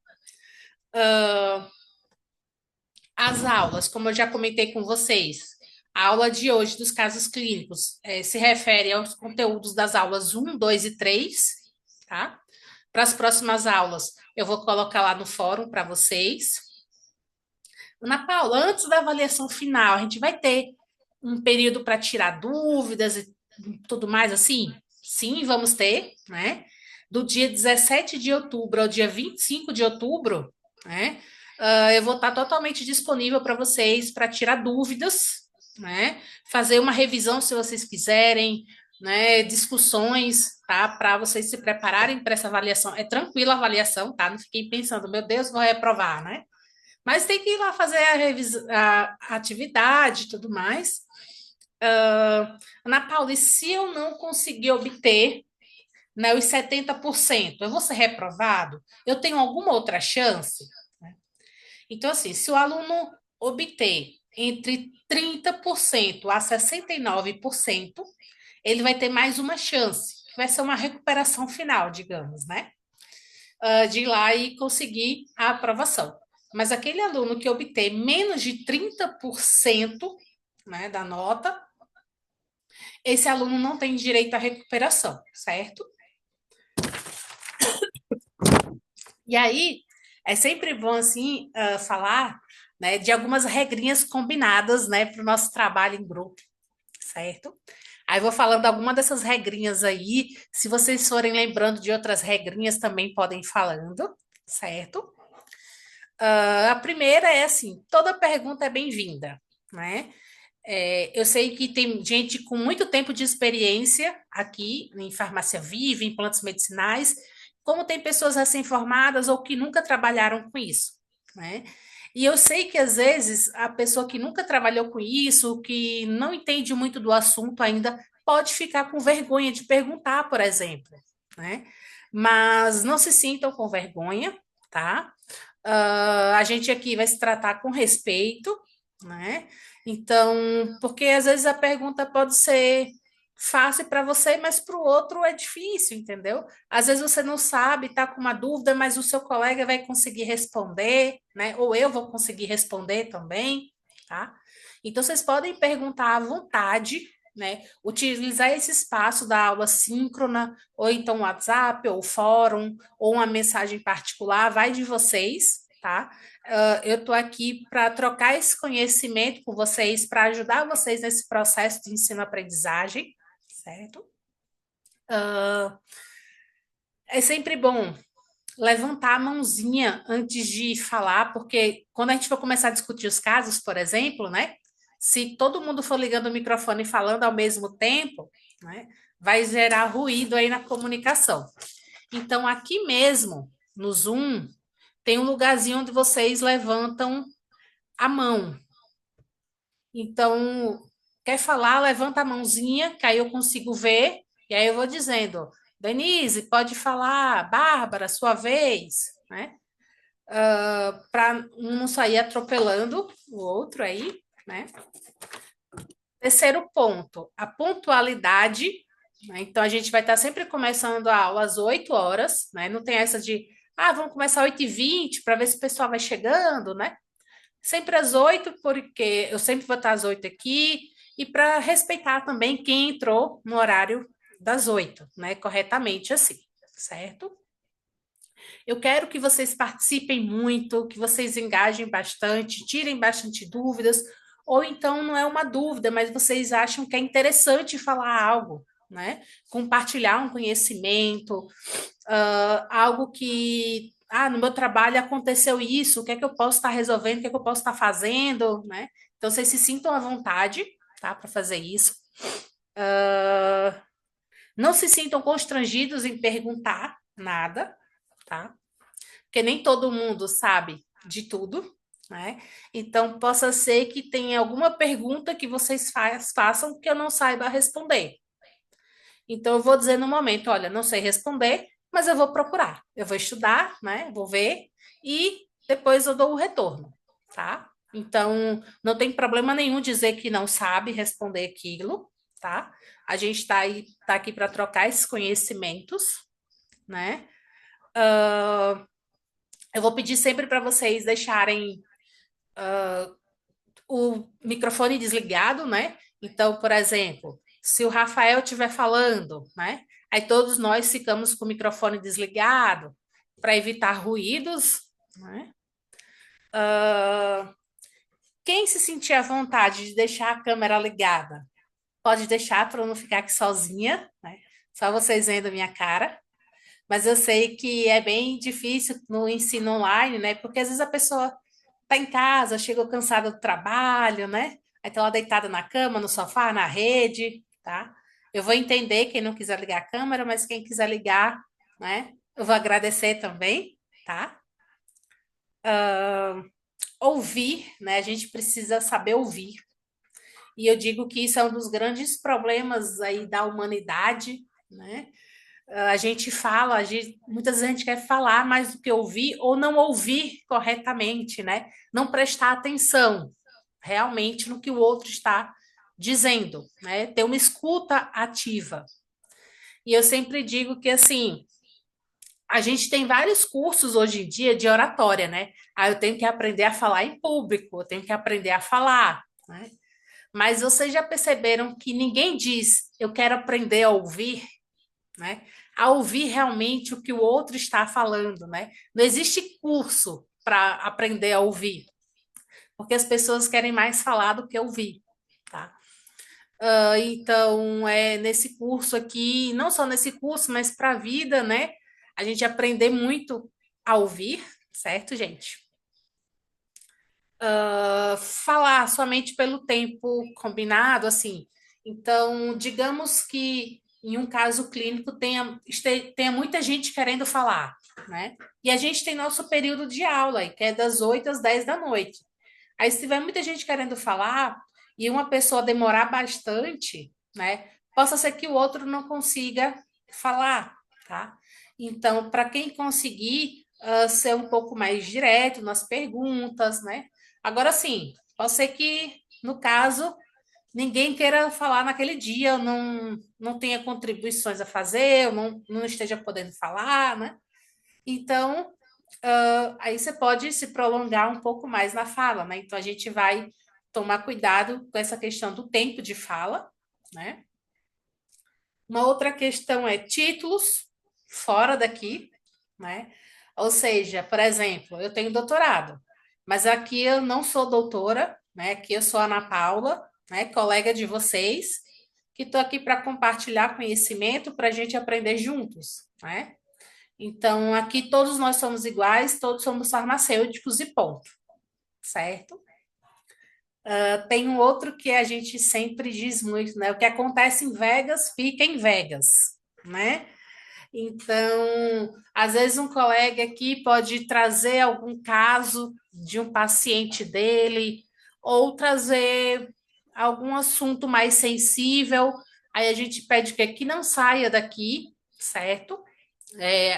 As aulas, como eu já comentei com vocês, a aula de hoje dos casos clínicos se refere aos conteúdos das aulas 1, 2 e 3, tá? Para as próximas aulas, eu vou colocar lá no fórum para vocês. Ana Paula, antes da avaliação final, a gente vai ter um período para tirar dúvidas e tudo mais assim? Sim, vamos ter, né? Do dia 17 de outubro ao dia 25 de outubro, né? Eu vou estar totalmente disponível para vocês para tirar dúvidas, né? Fazer uma revisão se vocês quiserem, né? Discussões, tá? Para vocês se prepararem para essa avaliação. É tranquila a avaliação, tá? Não fiquem pensando, meu Deus, vou reprovar, né? Mas tem que ir lá fazer a atividade e tudo mais. Ana Paula, e se eu não conseguir obter, né, os 70%, eu vou ser reprovado? Eu tenho alguma outra chance? Então, assim, se o aluno obter entre 30% a 69%, ele vai ter mais uma chance, que vai ser uma recuperação final, digamos, né? De ir lá e conseguir a aprovação. Mas aquele aluno que obter menos de 30%, né, da nota, esse aluno não tem direito à recuperação, certo? E aí, é sempre bom, assim, falar, né, de algumas regrinhas combinadas, né, para o nosso trabalho em grupo, certo? Aí vou falando alguma dessas regrinhas aí, se vocês forem lembrando de outras regrinhas, também podem ir falando, certo? A primeira é assim, toda pergunta é bem-vinda, né? Eu sei que tem gente com muito tempo de experiência aqui em farmácia viva, em plantas medicinais, como tem pessoas recém-formadas ou que nunca trabalharam com isso, né? E eu sei que às vezes a pessoa que nunca trabalhou com isso, que não entende muito do assunto ainda, pode ficar com vergonha de perguntar, por exemplo, né? Mas não se sintam com vergonha, tá? A gente aqui vai se tratar com respeito, né? Então, porque às vezes a pergunta pode ser fácil para você, mas para o outro é difícil, entendeu? Às vezes você não sabe, está com uma dúvida, mas o seu colega vai conseguir responder, né? Ou eu vou conseguir responder também, tá? Então, vocês podem perguntar à vontade, né? Utilizar esse espaço da aula síncrona, ou então WhatsApp, ou fórum, ou uma mensagem particular, vai de vocês, tá? Eu estou aqui para trocar esse conhecimento com vocês, para ajudar vocês nesse processo de ensino-aprendizagem, certo? É sempre bom levantar a mãozinha antes de falar, porque quando a gente for começar a discutir os casos, por exemplo, né? Se todo mundo for ligando o microfone e falando ao mesmo tempo, né? Vai gerar ruído aí na comunicação. Então, aqui mesmo, no Zoom, tem um lugarzinho onde vocês levantam a mão. Então, quer falar, levanta a mãozinha, que aí eu consigo ver, e aí eu vou dizendo, Denise, pode falar, Bárbara, sua vez, né? Para um não sair atropelando o outro aí, né? Terceiro ponto, a pontualidade, né? Então, a gente vai estar sempre começando a aula às 8 horas, né? Não tem essa de, vamos começar às 8h20 para ver se o pessoal vai chegando, né? Sempre às 8, porque eu sempre vou estar às 8 aqui, e para respeitar também quem entrou no horário das 8, né? Corretamente assim, certo? Eu quero que vocês participem muito, que vocês engajem bastante, tirem bastante dúvidas, ou então não é uma dúvida, mas vocês acham que é interessante falar algo, né? Compartilhar um conhecimento, algo que, no meu trabalho aconteceu isso, o que é que eu posso estar resolvendo, o que é que eu posso estar fazendo, né? Então, vocês se sintam à vontade, tá, para fazer isso. Não se sintam constrangidos em perguntar nada, tá? Porque nem todo mundo sabe de tudo, né? Então, possa ser que tenha alguma pergunta que vocês façam que eu não saiba responder. Então, eu vou dizer no momento, olha, não sei responder, mas eu vou procurar. Eu vou estudar, né? Vou ver e depois eu dou o retorno, tá? Então, não tem problema nenhum dizer que não sabe responder aquilo, tá? A gente está aqui para trocar esses conhecimentos, né? Eu vou pedir sempre para vocês deixarem o microfone desligado, né? Então, por exemplo, se o Rafael estiver falando, né? Aí todos nós ficamos com o microfone desligado para evitar ruídos, né? Quem se sentir à vontade de deixar a câmera ligada, pode deixar para eu não ficar aqui sozinha, né? Só vocês vendo a minha cara. Mas eu sei que é bem difícil no ensino online, né? Porque às vezes a pessoa está em casa, chegou cansada do trabalho, né? Aí está lá deitada na cama, no sofá, na rede, tá? Eu vou entender quem não quiser ligar a câmera, mas quem quiser ligar, né? Eu vou agradecer também, tá? Ouvir, né? A gente precisa saber ouvir. E eu digo que isso é um dos grandes problemas aí da humanidade, né? A gente fala, muitas vezes a gente quer falar mais do que ouvir ou não ouvir corretamente, né? Não prestar atenção realmente no que o outro está dizendo, né? Ter uma escuta ativa. E eu sempre digo que assim, a gente tem vários cursos hoje em dia de oratória, né? Ah, eu tenho que aprender a falar em público, eu tenho que aprender a falar, né? Mas vocês já perceberam que ninguém diz, eu quero aprender a ouvir, né? A ouvir realmente o que o outro está falando, né? Não existe curso para aprender a ouvir, porque as pessoas querem mais falar do que ouvir, tá? Então, nesse curso aqui, não só nesse curso, mas para a vida, né? A gente aprender muito a ouvir, certo, gente? Falar somente pelo tempo combinado, assim. Então, digamos que em um caso clínico tenha muita gente querendo falar, né? E a gente tem nosso período de aula, que é das 8 às 10 da noite. Aí, se tiver muita gente querendo falar e uma pessoa demorar bastante, né? Possa ser que o outro não consiga falar, tá? Então, para quem conseguir ser um pouco mais direto nas perguntas, né? Agora sim, pode ser que, no caso, ninguém queira falar naquele dia, não tenha contribuições a fazer, ou não esteja podendo falar, né? Então, aí você pode se prolongar um pouco mais na fala, né? Então, a gente vai tomar cuidado com essa questão do tempo de fala, né? Uma outra questão é títulos fora daqui, né? Ou seja, por exemplo, eu tenho doutorado, mas aqui eu não sou doutora, né? Aqui eu sou Ana Paula, né? Colega de vocês, que estou aqui para compartilhar conhecimento para a gente aprender juntos, né? Então, aqui todos nós somos iguais, todos somos farmacêuticos e ponto, certo? Tem um outro que a gente sempre diz muito, né? O que acontece em Vegas, fica em Vegas, né? Então, às vezes um colega aqui pode trazer algum caso de um paciente dele, ou trazer algum assunto mais sensível, aí a gente pede que não saia daqui, certo?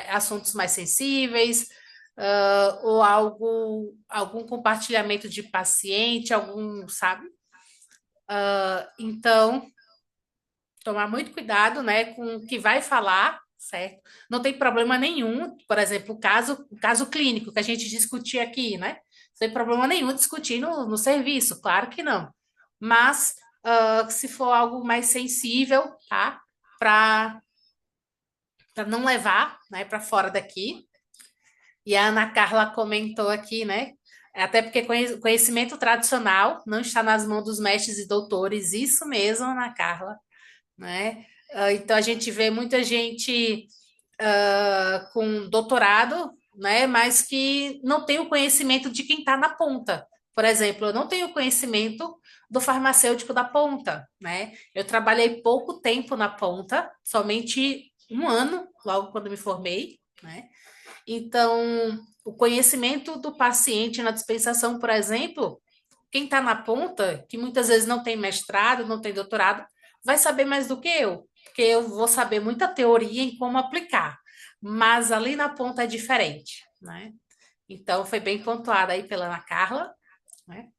Assuntos mais sensíveis, ou algum compartilhamento de paciente, sabe? Então, tomar muito cuidado, né, com o que vai falar, certo? Não tem problema nenhum, por exemplo, o caso clínico que a gente discutia aqui, né? Não tem problema nenhum discutir no serviço, claro que não. Mas, se for algo mais sensível, tá? Para não levar, né, para fora daqui. E a Ana Carla comentou aqui, né? Até porque conhecimento tradicional não está nas mãos dos mestres e doutores, isso mesmo, Ana Carla, né? Então a gente vê muita gente com doutorado, né? Mas que não tem o conhecimento de quem está na ponta. Por exemplo, eu não tenho conhecimento do farmacêutico da ponta, né? Eu trabalhei pouco tempo na ponta, somente um ano, logo quando me formei, né? Então, o conhecimento do paciente na dispensação, por exemplo, quem está na ponta, que muitas vezes não tem mestrado, não tem doutorado, vai saber mais do que eu, porque eu vou saber muita teoria em como aplicar, mas ali na ponta é diferente, né? Então, foi bem pontuada aí pela Ana Carla, né?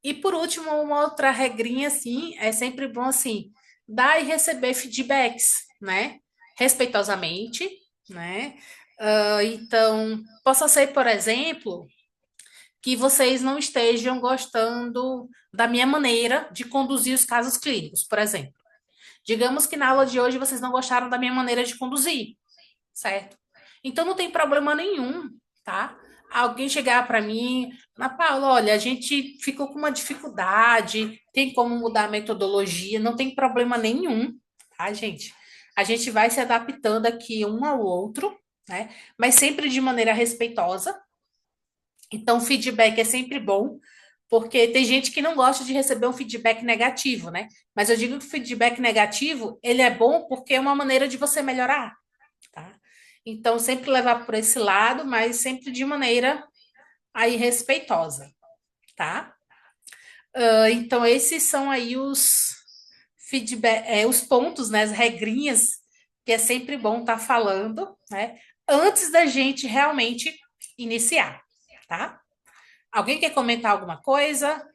E por último, uma outra regrinha, assim, é sempre bom, assim, dar e receber feedbacks, né? Respeitosamente, né? Então, possa ser, por exemplo, que vocês não estejam gostando da minha maneira de conduzir os casos clínicos, por exemplo. Digamos que na aula de hoje vocês não gostaram da minha maneira de conduzir, certo? Então não tem problema nenhum, tá? Alguém chegar para mim, Ana Paula, olha, a gente ficou com uma dificuldade, tem como mudar a metodologia, não tem problema nenhum, tá, gente? A gente vai se adaptando aqui um ao outro, né? Mas sempre de maneira respeitosa. Então, feedback é sempre bom, porque tem gente que não gosta de receber um feedback negativo, né? Mas eu digo que o feedback negativo, ele é bom porque é uma maneira de você melhorar, tá? Então, sempre levar por esse lado, mas sempre de maneira aí respeitosa, tá? Então, esses são aí os feedback, os pontos, né, as regrinhas que é sempre bom estar falando, né, antes da gente realmente iniciar, tá? Alguém quer comentar alguma coisa?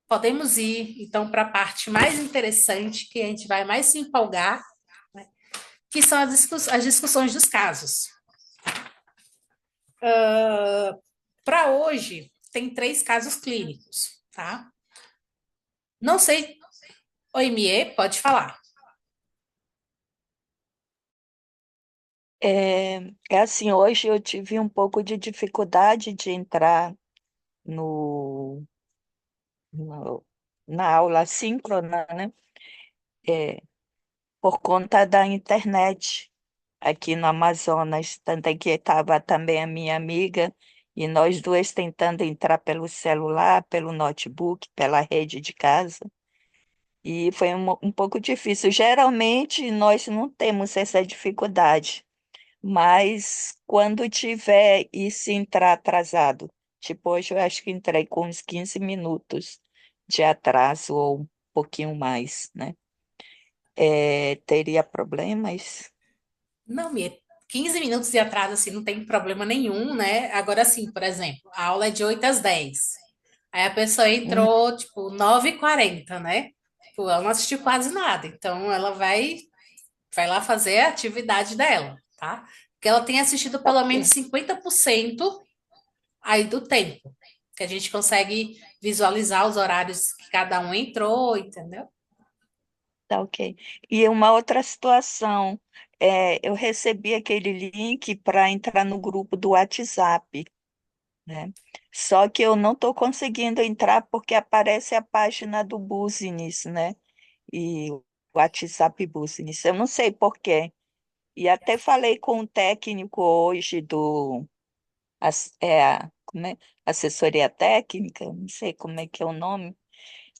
Podemos ir, então, para a parte mais interessante, que a gente vai mais se empolgar, né, que são as discussões dos casos. Para hoje, tem 3 casos clínicos, tá? Não sei. Oi, Mie, pode falar. É assim, hoje eu tive um pouco de dificuldade de entrar no, no- na aula síncrona, né? É, por conta da internet aqui no Amazonas. Tanto é que estava também a minha amiga, e nós duas tentando entrar pelo celular, pelo notebook, pela rede de casa. E foi um pouco difícil. Geralmente nós não temos essa dificuldade. Mas quando tiver e se entrar atrasado, tipo hoje eu acho que entrei com uns 15 minutos de atraso ou um pouquinho mais, né? Teria problemas? Não, Mia, 15 minutos de atraso, assim, não tem problema nenhum, né? Agora, sim, por exemplo, a aula é de 8 às 10. Aí a pessoa Hum, entrou, tipo, 9h40, né? Tipo, ela não assistiu quase nada. Então, ela vai lá fazer a atividade dela, tá? Que ela tenha assistido tá pelo menos ok. 50% aí do tempo. Que a gente consegue visualizar os horários que cada um entrou, entendeu? Tá ok. E uma outra situação, eu recebi aquele link para entrar no grupo do WhatsApp, né? Só que eu não estou conseguindo entrar porque aparece a página do Business, né? E o WhatsApp Business. Eu não sei por quê. E até falei com um técnico hoje como é? Assessoria técnica, não sei como é que é o nome.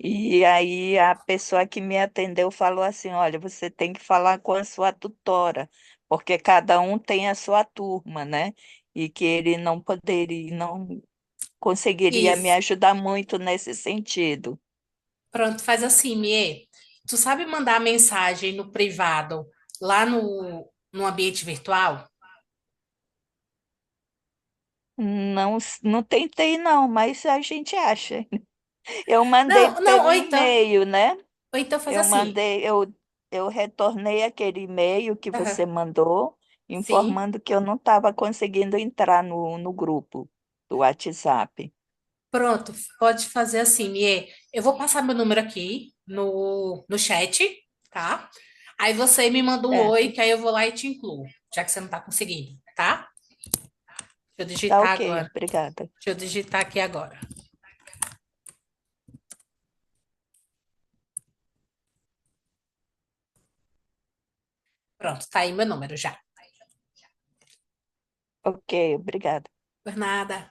E aí a pessoa que me atendeu falou assim: olha, você tem que falar com a sua tutora, porque cada um tem a sua turma, né? E que ele não poderia, não conseguiria me Isso. ajudar muito nesse sentido. Pronto, faz assim, Mie. Tu sabe mandar mensagem no privado lá no ambiente virtual? Não, não tentei não, mas a gente acha. Eu mandei Não, não, pelo e-mail, né? ou então faz Eu assim. mandei, eu retornei aquele e-mail que Aham, você mandou, sim. informando que eu não estava conseguindo entrar no grupo do WhatsApp. Pronto, pode fazer assim, Mie. Eu vou passar meu número aqui no chat, tá? Aí você me manda um oi, Certo? que aí eu vou lá e te incluo, já que você não tá conseguindo, tá? Deixa eu Tá digitar ok, agora. obrigada. Deixa eu digitar aqui agora. Pronto, tá aí meu número já. Ok, obrigada. Por nada.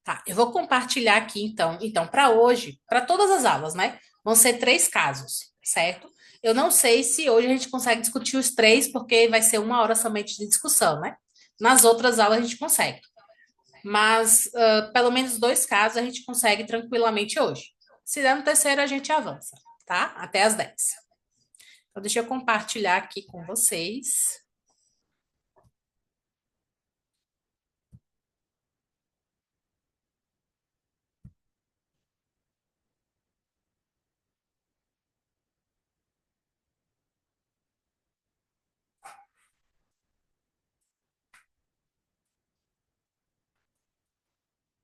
Tá, eu vou compartilhar aqui então. Então, para hoje, para todas as aulas, né? Vão ser 3 casos, certo? Eu não sei se hoje a gente consegue discutir os 3, porque vai ser 1 hora somente de discussão, né? Nas outras aulas a gente consegue. Mas pelo menos 2 casos a gente consegue tranquilamente hoje. Se der no terceiro, a gente avança, tá? Até às 10. Então, deixa eu compartilhar aqui com vocês.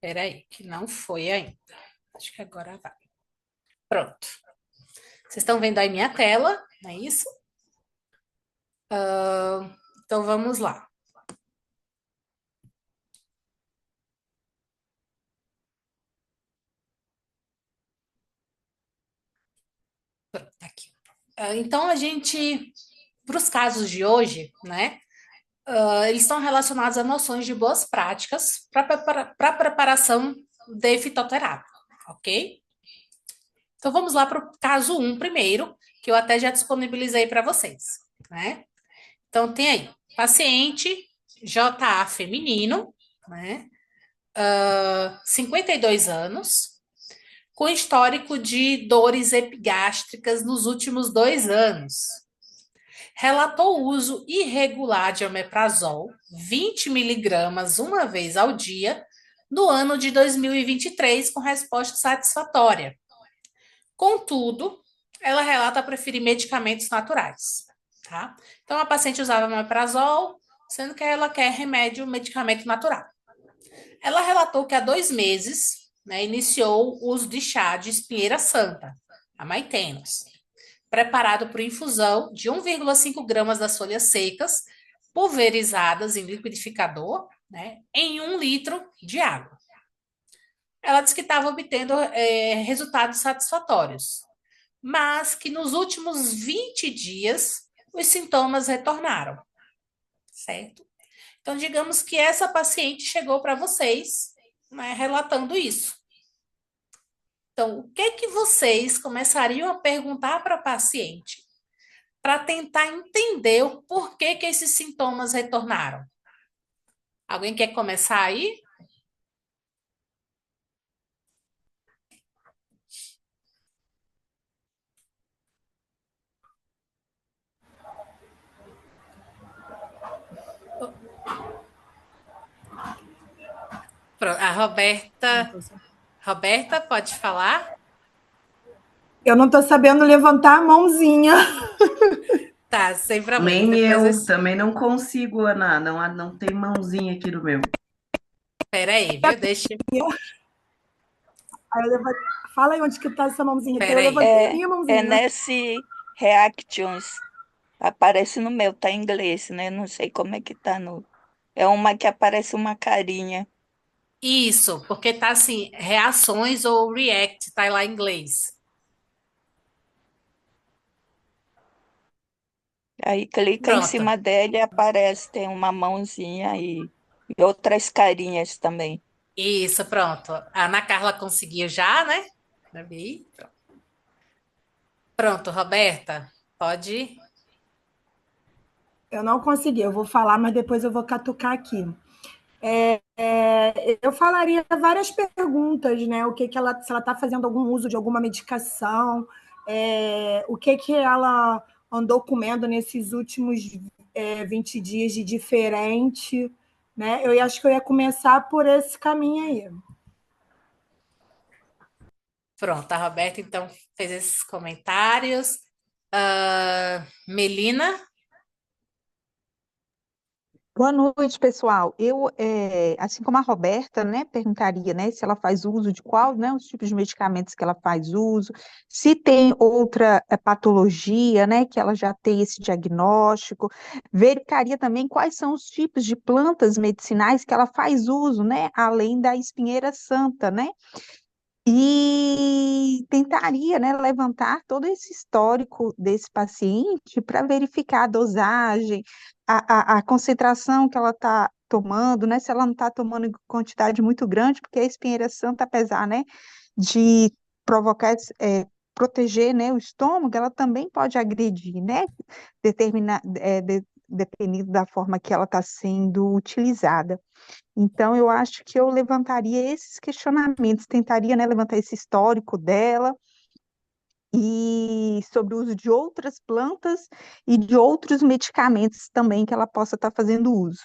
Peraí, que não foi ainda. Acho que agora vai. Pronto. Vocês estão vendo aí minha tela, não é isso? Então vamos lá. Pronto, tá aqui. Então, para os casos de hoje, né, eles estão relacionados a noções de boas práticas para a preparação de fitoterápico, ok? Então, vamos lá para o caso 1 primeiro, que eu até já disponibilizei para vocês, né? Então, tem aí, paciente JA feminino, né? 52 anos, com histórico de dores epigástricas nos últimos 2 anos. Relatou uso irregular de omeprazol, 20 miligramas uma vez ao dia, no ano de 2023, com resposta satisfatória. Contudo, ela relata preferir medicamentos naturais, tá? Então, a paciente usava omeprazol, sendo que ela quer medicamento natural. Ela relatou que há 2 meses, né, iniciou o uso de chá de espinheira santa, a maitenos, preparado por infusão de 1,5 gramas das folhas secas, pulverizadas em liquidificador, né, em 1 litro de água. Ela disse que estava obtendo resultados satisfatórios, mas que nos últimos 20 dias os sintomas retornaram, certo? Então, digamos que essa paciente chegou para vocês, né, relatando isso. Então, o que que vocês começariam a perguntar para a paciente para tentar entender o porquê que esses sintomas retornaram? Alguém quer começar aí? Pronto, a Roberta, pode falar? Eu não estou sabendo levantar a mãozinha. Tá, sem problema. Nem Depois eu, também não consigo, Ana. Não tem mãozinha aqui no meu. Espera aí, viu? Deixa. Aí eu levanto... Fala aí onde que está essa mãozinha, que eu Peraí. levantei a minha mãozinha. É nesse Reactions. Aparece no meu, tá em inglês, né? Não sei como é que tá no. É uma que aparece uma carinha. Isso, porque tá assim, reações ou react, tá lá em inglês. Aí clica em Pronto. cima dela e aparece, tem uma mãozinha e outras carinhas também. Isso, pronto. A Ana Carla conseguiu já, né? Já vi. Pronto, Roberta, pode ir. Eu não consegui, eu vou falar, mas depois eu vou catucar aqui. Eu falaria várias perguntas, né? O que que ela, se ela está fazendo algum uso de alguma medicação, o que que ela andou comendo nesses últimos 20 dias de diferente, né? Eu acho que eu ia começar por esse caminho aí. Pronto, a Roberta então fez esses comentários. Melina? Boa noite, pessoal. Eu, assim como a Roberta, né, perguntaria, né, se ela faz uso de qual, né, os tipos de medicamentos que ela faz uso, se tem outra patologia, né, que ela já tem esse diagnóstico, verificaria também quais são os tipos de plantas medicinais que ela faz uso, né, além da espinheira santa, né, e tentaria, né, levantar todo esse histórico desse paciente para verificar a dosagem, a concentração que ela está tomando, né, se ela não está tomando em quantidade muito grande, porque a espinheira santa, apesar, né, de provocar, proteger, né, o estômago, ela também pode agredir, né, dependendo da forma que ela está sendo utilizada. Então, eu acho que eu levantaria esses questionamentos, tentaria, né, levantar esse histórico dela e sobre o uso de outras plantas e de outros medicamentos também que ela possa estar fazendo uso.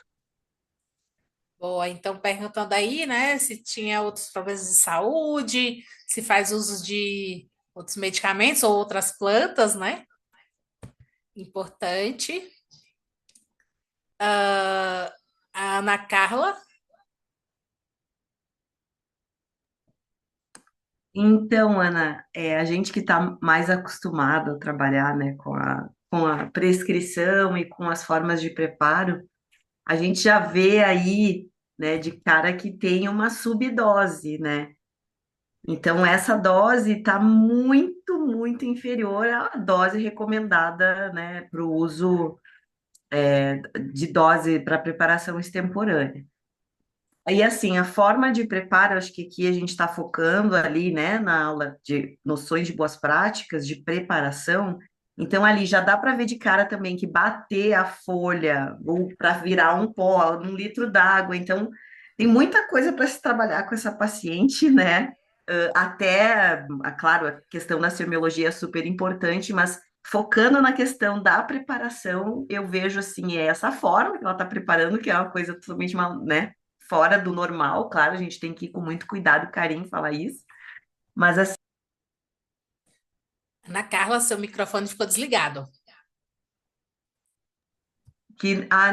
Boa, então perguntando aí, né, se tinha outros problemas de saúde, se faz uso de outros medicamentos ou outras plantas, né? Importante. A Ana Carla? Então, Ana, a gente que está mais acostumado a trabalhar, né, com a prescrição e com as formas de preparo, a gente já vê aí, né, de cara que tem uma subdose, né? Então, essa dose está muito, muito inferior à dose recomendada, né, para o uso de dose para preparação extemporânea. Aí, assim, a forma de preparo, acho que aqui a gente está focando ali, né, na aula de noções de boas práticas, de preparação. Então, ali já dá para ver de cara também que bater a folha, ou para virar um pó, 1 litro d'água. Então, tem muita coisa para se trabalhar com essa paciente, né? Até, claro, a questão da semiologia é super importante, mas focando na questão da preparação, eu vejo, assim, é essa forma que ela está preparando, que é uma coisa totalmente, né? Fora do normal, claro, a gente tem que ir com muito cuidado e carinho falar isso, mas assim, Ana Carla, seu microfone ficou desligado.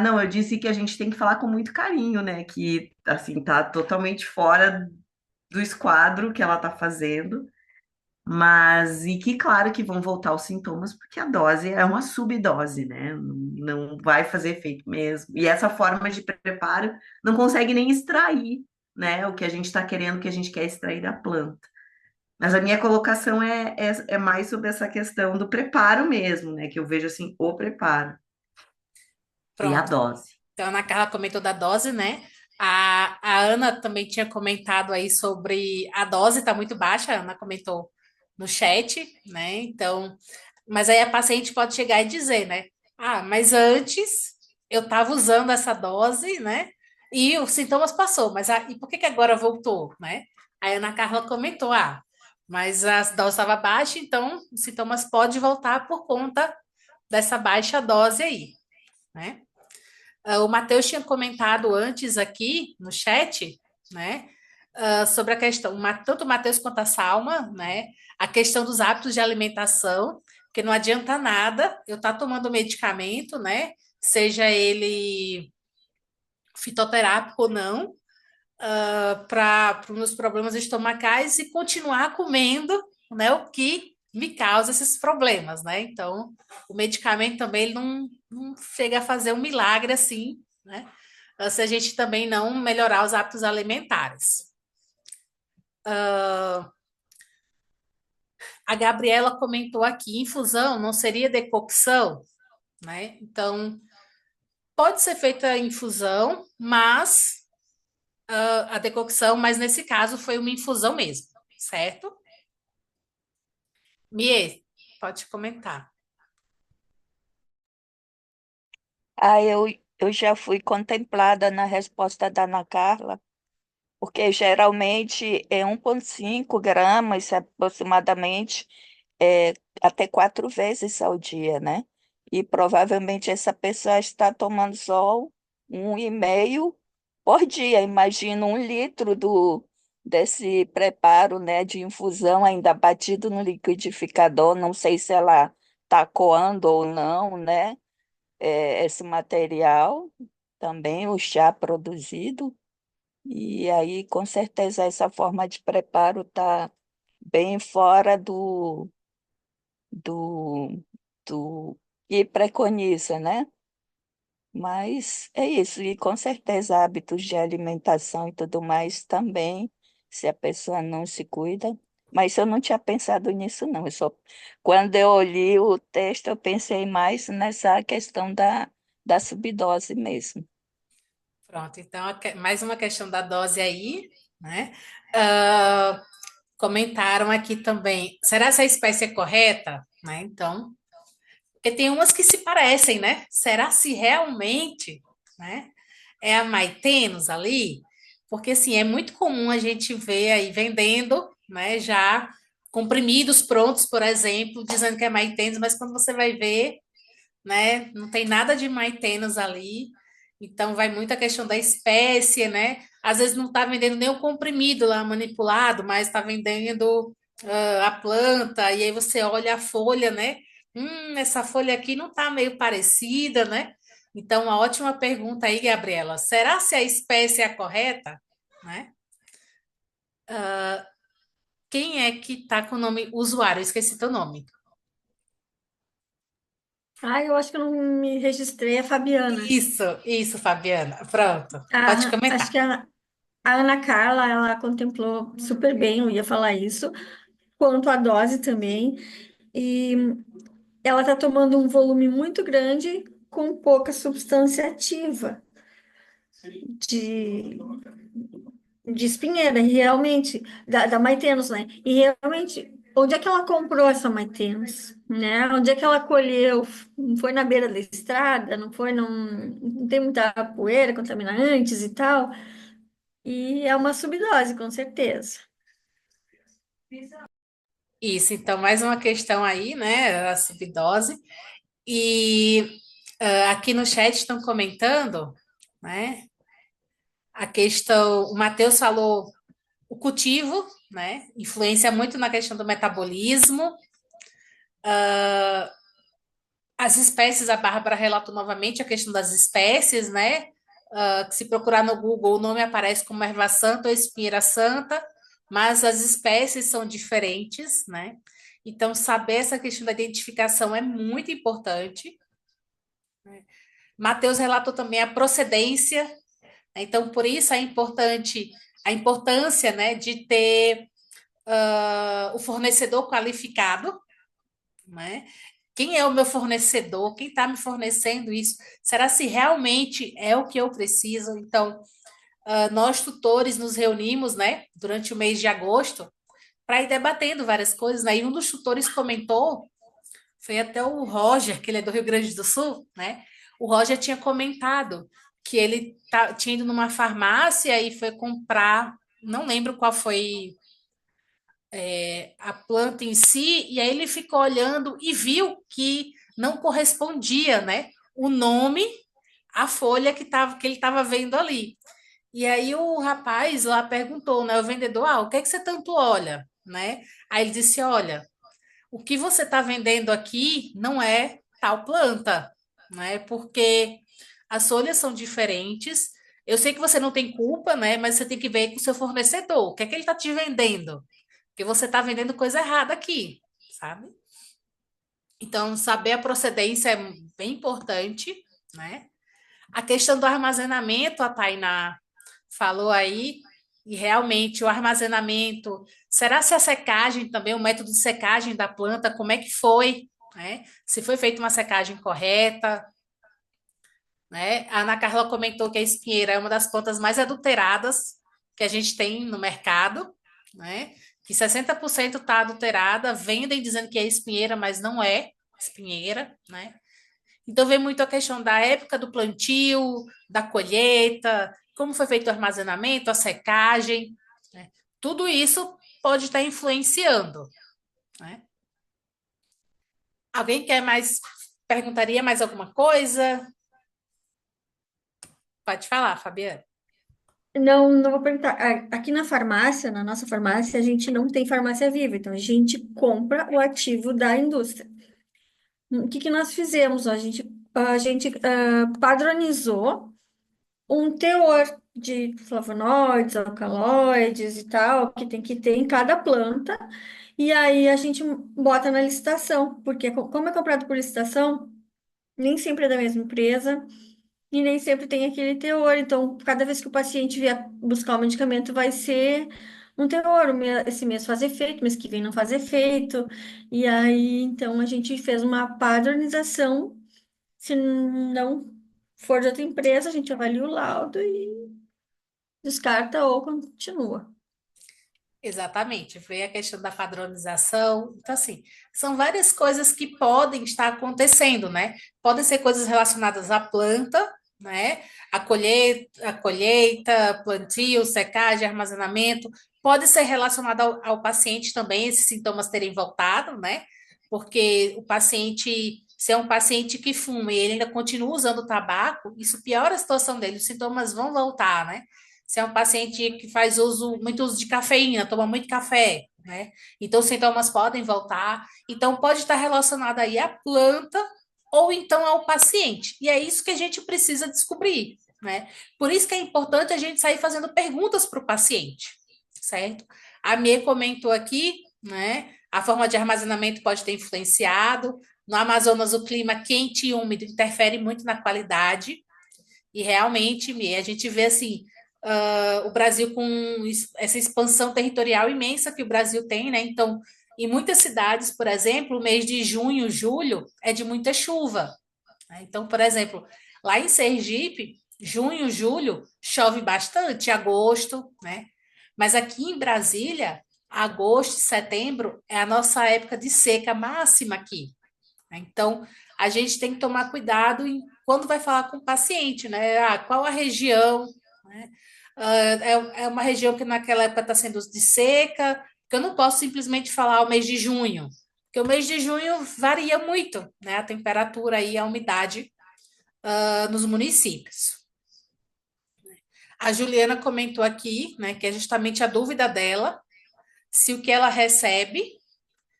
não, eu disse que a gente tem que falar com muito carinho, né? Que assim tá totalmente fora do esquadro que ela tá fazendo, mas e que claro que vão voltar os sintomas, porque a dose é uma subdose, né? Não vai fazer efeito mesmo. E essa forma de preparo não consegue nem extrair, né? O que a gente está querendo, que a gente quer extrair da planta. Mas a minha colocação é mais sobre essa questão do preparo mesmo, né? Que eu vejo assim, o preparo e a Pronto. dose. Então, a Ana Carla comentou da dose, né? A Ana também tinha comentado aí sobre a dose, está muito baixa, a Ana comentou no chat, né? Então, mas aí a paciente pode chegar e dizer, né? Ah, mas antes eu estava usando essa dose, né? E os sintomas passou, mas e por que que agora voltou, né? Aí a Ana Carla comentou, mas a dose estava baixa, então os sintomas podem voltar por conta dessa baixa dose aí, né? O Matheus tinha comentado antes aqui no chat, né, sobre a questão, tanto o Matheus quanto a Salma, né, a questão dos hábitos de alimentação, porque não adianta nada eu estar tomando medicamento, né, seja ele fitoterápico ou não, para os meus problemas estomacais e continuar comendo, né, o que me causa esses problemas, né? Então, o medicamento também ele não chega a fazer um milagre assim, né? Se a gente também não melhorar os hábitos alimentares. A Gabriela comentou aqui, infusão não seria decocção, né? Então, pode ser feita infusão, mas a decocção, mas nesse caso foi uma infusão mesmo, certo? Mie, pode comentar. Eu já fui contemplada na resposta da Ana Carla, porque geralmente é 1,5 gramas aproximadamente, é, até 4 vezes ao dia, né? E provavelmente essa pessoa está tomando só 1,5 por dia. Imagina 1 litro desse preparo, né, de infusão ainda batido no liquidificador. Não sei se ela está coando ou não, né? Esse material, também o chá produzido. E aí, com certeza, essa forma de preparo está bem fora do, do que preconiza, né? Mas é isso, e com certeza hábitos de alimentação e tudo mais também, se a pessoa não se cuida. Mas eu não tinha pensado nisso, não. Quando eu li o texto, eu pensei mais nessa questão da subdose mesmo. Pronto, então mais uma questão da dose aí, né? Comentaram aqui também, será essa espécie é correta? Né? Então, porque tem umas que se parecem, né? Será se realmente, né, é a Maitenos ali? Porque, assim, é muito comum a gente ver aí vendendo, né, já comprimidos prontos, por exemplo, dizendo que é Maitenos, mas quando você vai ver, né, não tem nada de Maitenos ali. Então, vai muito a questão da espécie, né? Às vezes não está vendendo nem o comprimido lá manipulado, mas está vendendo a planta, e aí você olha a folha, né? Essa folha aqui não está meio parecida, né? Então, uma ótima pergunta aí, Gabriela. Será se a espécie é a correta? Né? Quem é que está com o nome usuário? Eu esqueci teu nome. Eu acho que eu não me registrei, é Fabiana. Isso, Fabiana. Pronto. Pode Acho comentar. que é A Ana Carla, ela contemplou super bem, eu ia falar isso, quanto a dose também. E ela está tomando um volume muito grande com pouca substância ativa de, de espinheira, e realmente, da Maitenos, né? E realmente, onde é que ela comprou essa Maitenos, né? Onde é que ela colheu? Não foi na beira da estrada, não foi, não tem muita poeira, contaminantes e tal. E é uma subdose, com certeza. Isso, então, mais uma questão aí, né? A subdose. E aqui no chat estão comentando, né? A questão, o Matheus falou o cultivo, né? Influencia muito na questão do metabolismo. As espécies, a Bárbara relatou novamente a questão das espécies, né? Que se procurar no Google, o nome aparece como erva santa ou espinheira santa, mas as espécies são diferentes, né? Então, saber essa questão da identificação é muito importante. Matheus relatou também a procedência, né? Então, por isso é importante a importância, né, de ter o fornecedor qualificado, né? Quem é o meu fornecedor? Quem está me fornecendo isso? Será se realmente é o que eu preciso? Então, nós tutores nos reunimos, né, durante o mês de agosto, para ir debatendo várias coisas, né? E um dos tutores comentou, foi até o Roger, que ele é do Rio Grande do Sul, né? O Roger tinha comentado que ele tinha ido numa farmácia e foi comprar, não lembro qual foi a planta em si, e aí ele ficou olhando e viu que não correspondia, né? O nome à folha que ele estava vendo ali. E aí o rapaz lá perguntou, né? O vendedor, o que é que você tanto olha, né? Aí ele disse, olha, o que você está vendendo aqui não é tal planta, né? Porque as folhas são diferentes. Eu sei que você não tem culpa, né? Mas você tem que ver com o seu fornecedor. O que é que ele está te vendendo? Porque você está vendendo coisa errada aqui, sabe? Então, saber a procedência é bem importante, né? A questão do armazenamento, a Tainá falou aí, e realmente o armazenamento, será se a secagem também, o método de secagem da planta, como é que foi, né? Se foi feita uma secagem correta, né? A Ana Carla comentou que a espinheira é uma das plantas mais adulteradas que a gente tem no mercado, né? Que 60% está adulterada, vendem dizendo que é espinheira, mas não é espinheira, né? Então vem muito a questão da época do plantio, da colheita, como foi feito o armazenamento, a secagem, né? Tudo isso pode estar influenciando, né? Alguém quer mais, perguntaria mais alguma coisa? Pode falar, Fabiana. Não, não vou perguntar. Aqui na farmácia, na nossa farmácia, a gente não tem farmácia viva, então a gente compra o ativo da indústria. O que que nós fizemos? A gente padronizou um teor de flavonoides, alcaloides e tal, que tem que ter em cada planta, e aí a gente bota na licitação, porque como é comprado por licitação, nem sempre é da mesma empresa. E nem sempre tem aquele teor. Então, cada vez que o paciente vier buscar o medicamento, vai ser um teor. Esse mês faz efeito, mês que vem não faz efeito. E aí, então, a gente fez uma padronização. Se não for de outra empresa, a gente avalia o laudo e descarta ou continua. Exatamente, veio a questão da padronização. Então, assim, são várias coisas que podem estar acontecendo, né? Podem ser coisas relacionadas à planta, né? A colheita, plantio, secagem, armazenamento. Pode ser relacionado ao paciente também, esses sintomas terem voltado, né? Porque o paciente, se é um paciente que fuma e ele ainda continua usando tabaco, isso piora a situação dele, os sintomas vão voltar, né? Se é um paciente que faz muito uso de cafeína, toma muito café, né? Então, os sintomas podem voltar. Então, pode estar relacionado aí à planta ou então ao paciente. E é isso que a gente precisa descobrir, né? Por isso que é importante a gente sair fazendo perguntas para o paciente, certo? A Mie comentou aqui, né? A forma de armazenamento pode ter influenciado. No Amazonas, o clima quente e úmido interfere muito na qualidade. E realmente, Mie, a gente vê assim, o Brasil com essa expansão territorial imensa que o Brasil tem, né? Então, em muitas cidades, por exemplo, o mês de junho, julho é de muita chuva, né? Então, por exemplo, lá em Sergipe, junho, julho chove bastante, agosto, né? Mas aqui em Brasília, agosto e setembro é a nossa época de seca máxima aqui, né? Então, a gente tem que tomar cuidado quando vai falar com o paciente, né? Qual a região, né? É uma região que naquela época está sendo de seca, que eu não posso simplesmente falar o mês de junho, porque o mês de junho varia muito, né? A temperatura e a umidade nos municípios. A Juliana comentou aqui, né, que é justamente a dúvida dela, se o que ela recebe,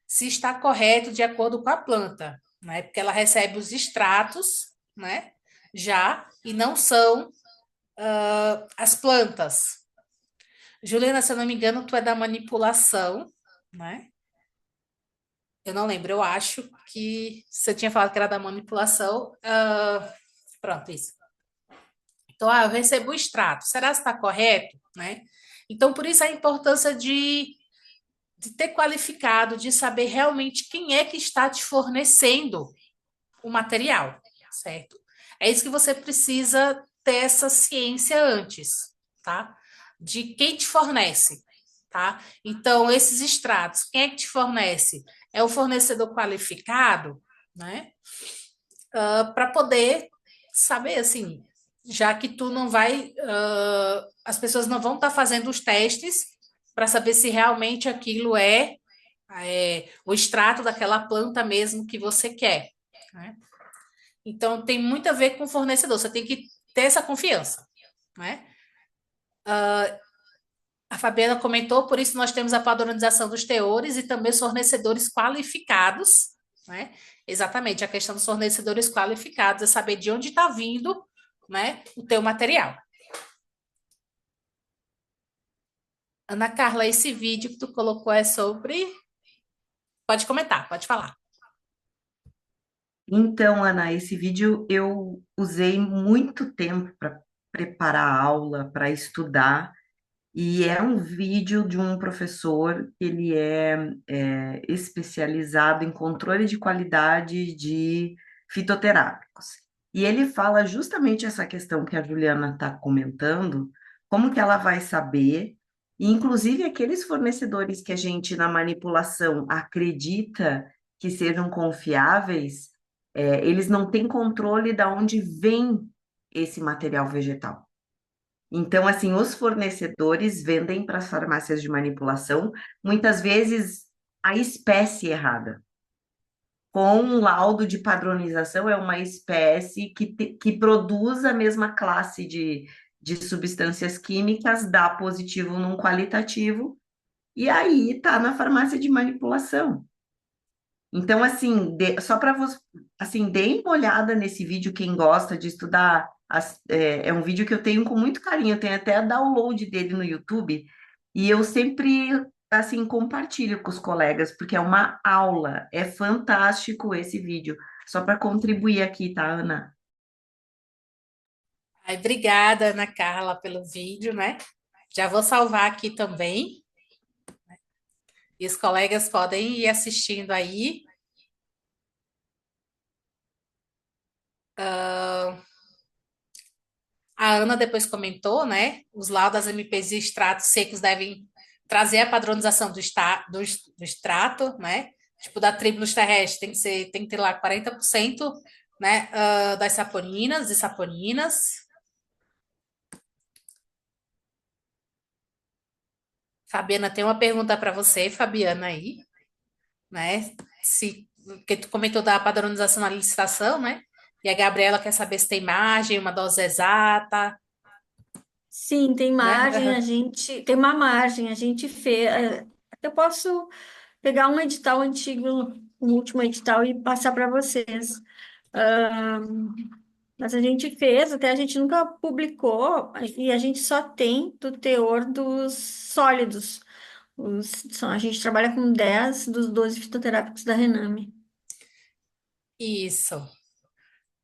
se está correto de acordo com a planta, né? Porque ela recebe os extratos, né? Já, e não são as plantas. Juliana, se eu não me engano, tu é da manipulação, né? Eu não lembro, eu acho que você tinha falado que era da manipulação. Pronto, isso. Então, eu recebo o extrato. Será que está correto, né? Então, por isso a importância de ter qualificado, de saber realmente quem é que está te fornecendo o material, certo? É isso que você precisa ter essa ciência antes, tá? De quem te fornece, tá? Então, esses extratos, quem é que te fornece? É o fornecedor qualificado, né? Para poder saber, assim, já que tu não vai, as pessoas não vão estar fazendo os testes para saber se realmente aquilo é o extrato daquela planta mesmo que você quer, né? Então, tem muito a ver com o fornecedor, você tem que ter essa confiança, né? A Fabiana comentou, por isso nós temos a padronização dos teores e também os fornecedores qualificados, né? Exatamente, a questão dos fornecedores qualificados é saber de onde está vindo, né, o teu material. Ana Carla, esse vídeo que tu colocou é sobre... Pode comentar, pode falar. Então, Ana, esse vídeo eu usei muito tempo para preparar a aula, para estudar, e é um vídeo de um professor que ele é especializado em controle de qualidade de fitoterápicos. E ele fala justamente essa questão que a Juliana está comentando, como que ela vai saber, e inclusive aqueles fornecedores que a gente na manipulação acredita que sejam confiáveis, eles não têm controle de onde vem esse material vegetal. Então, assim, os fornecedores vendem para as farmácias de manipulação, muitas vezes, a espécie errada. Com um laudo de padronização, é uma espécie que produz a mesma classe de substâncias químicas, dá positivo num qualitativo, e aí está na farmácia de manipulação. Então, assim, só para você, assim, deem uma olhada nesse vídeo, quem gosta de estudar, é um vídeo que eu tenho com muito carinho, eu tenho até download dele no YouTube, e eu sempre, assim, compartilho com os colegas, porque é uma aula, é fantástico esse vídeo, só para contribuir aqui, tá, Ana? Ai, obrigada, Ana Carla, pelo vídeo, né? Já vou salvar aqui também. E os colegas podem ir assistindo aí. A Ana depois comentou, né? Os laudos das MPs e extratos secos devem trazer a padronização do extrato, né? Tipo, da Tribulus terrestre tem que ter lá 40%, né? Das saponinas e saponinas. Fabiana, tem uma pergunta para você, Fabiana, aí, né? Porque tu comentou da padronização na licitação, né? E a Gabriela quer saber se tem margem, uma dose exata, Sim, tem margem, a né? gente tem uma margem, a gente fez. Até posso pegar um edital antigo, um último edital, e passar para vocês. Ah, mas a gente fez, até a gente nunca publicou, e a gente só tem do teor dos sólidos. A gente trabalha com 10 dos 12 fitoterápicos da Rename. Isso.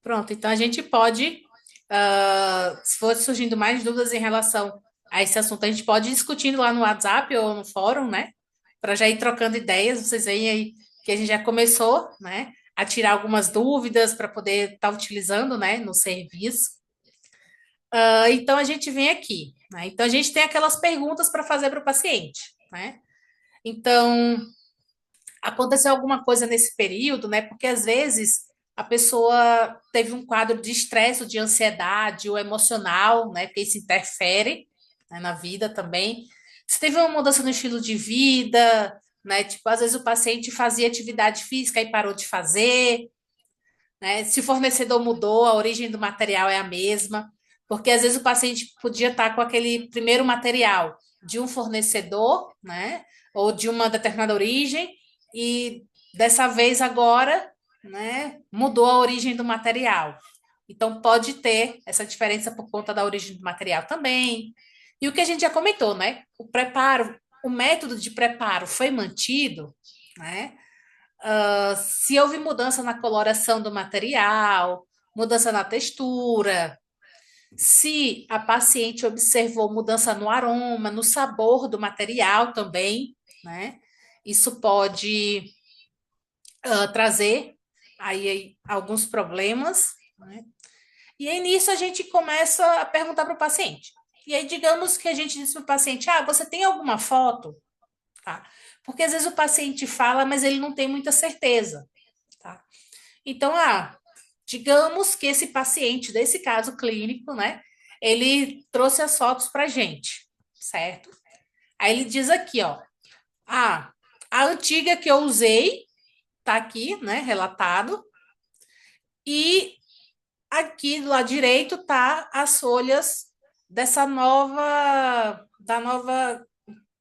Pronto, então a gente pode, se for surgindo mais dúvidas em relação a esse assunto. A gente pode ir discutindo lá no WhatsApp ou no fórum, né? Para já ir trocando ideias. Vocês veem aí que a gente já começou, né? A tirar algumas dúvidas para poder estar utilizando, né? No serviço. Então, a gente vem aqui, né? Então, a gente tem aquelas perguntas para fazer para o paciente, né? Então, aconteceu alguma coisa nesse período, né? Porque às vezes a pessoa teve um quadro de estresse, ou de ansiedade, ou emocional, né? Porque isso interfere, né, na vida também. Se teve uma mudança no estilo de vida, né? Tipo, às vezes o paciente fazia atividade física e parou de fazer, né? Se o fornecedor mudou, a origem do material é a mesma, porque às vezes o paciente podia estar com aquele primeiro material de um fornecedor, né? Ou de uma determinada origem, e dessa vez agora, né, mudou a origem do material. Então pode ter essa diferença por conta da origem do material também. E o que a gente já comentou, né? O preparo, o método de preparo foi mantido, né? Se houve mudança na coloração do material, mudança na textura, se a paciente observou mudança no aroma, no sabor do material também, né? Isso pode trazer aí alguns problemas, né? E aí nisso a gente começa a perguntar para o paciente. E aí, digamos que a gente diz para o paciente: você tem alguma foto? Tá? Porque às vezes o paciente fala, mas ele não tem muita certeza. Tá? Então, digamos que esse paciente, desse caso clínico, né, ele trouxe as fotos para a gente, certo? Aí ele diz aqui, ó, a antiga que eu usei, tá aqui, né, relatado, e aqui do lado direito tá as folhas dessa da nova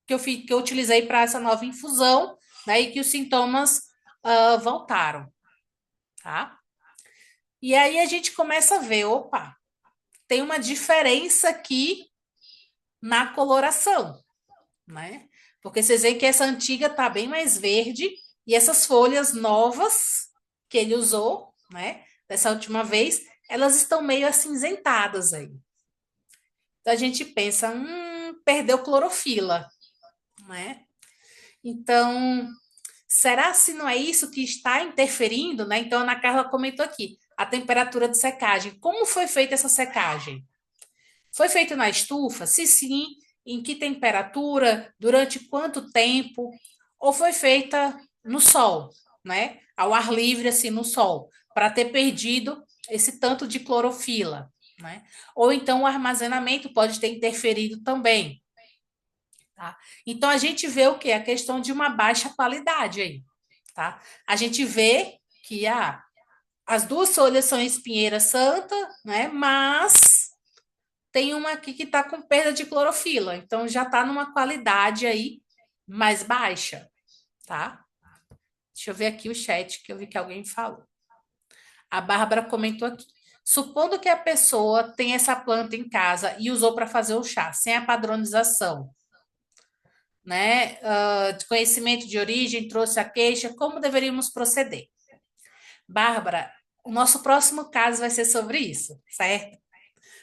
que eu utilizei para essa nova infusão, né, e que os sintomas voltaram, tá? E aí a gente começa a ver, opa, tem uma diferença aqui na coloração, né? Porque vocês veem que essa antiga tá bem mais verde e essas folhas novas que ele usou, né, dessa última vez, elas estão meio acinzentadas aí. Então a gente pensa, perdeu clorofila, né? Então, será se não é isso que está interferindo, né? Então, a Ana Carla comentou aqui, a temperatura de secagem. Como foi feita essa secagem? Foi feito na estufa? Se sim, em que temperatura? Durante quanto tempo? Ou foi feita no sol, né? Ao ar livre, assim, no sol, para ter perdido esse tanto de clorofila, né? Ou então o armazenamento pode ter interferido também. Tá? Então, a gente vê o quê? A questão de uma baixa qualidade aí. Tá? A gente vê que as duas folhas são espinheira santa, né? Mas tem uma aqui que está com perda de clorofila. Então, já está numa qualidade aí mais baixa. Tá? Deixa eu ver aqui o chat, que eu vi que alguém falou. A Bárbara comentou aqui. Supondo que a pessoa tem essa planta em casa e usou para fazer o chá, sem a padronização, né, de conhecimento de origem, trouxe a queixa, como deveríamos proceder? Bárbara, o nosso próximo caso vai ser sobre isso, certo?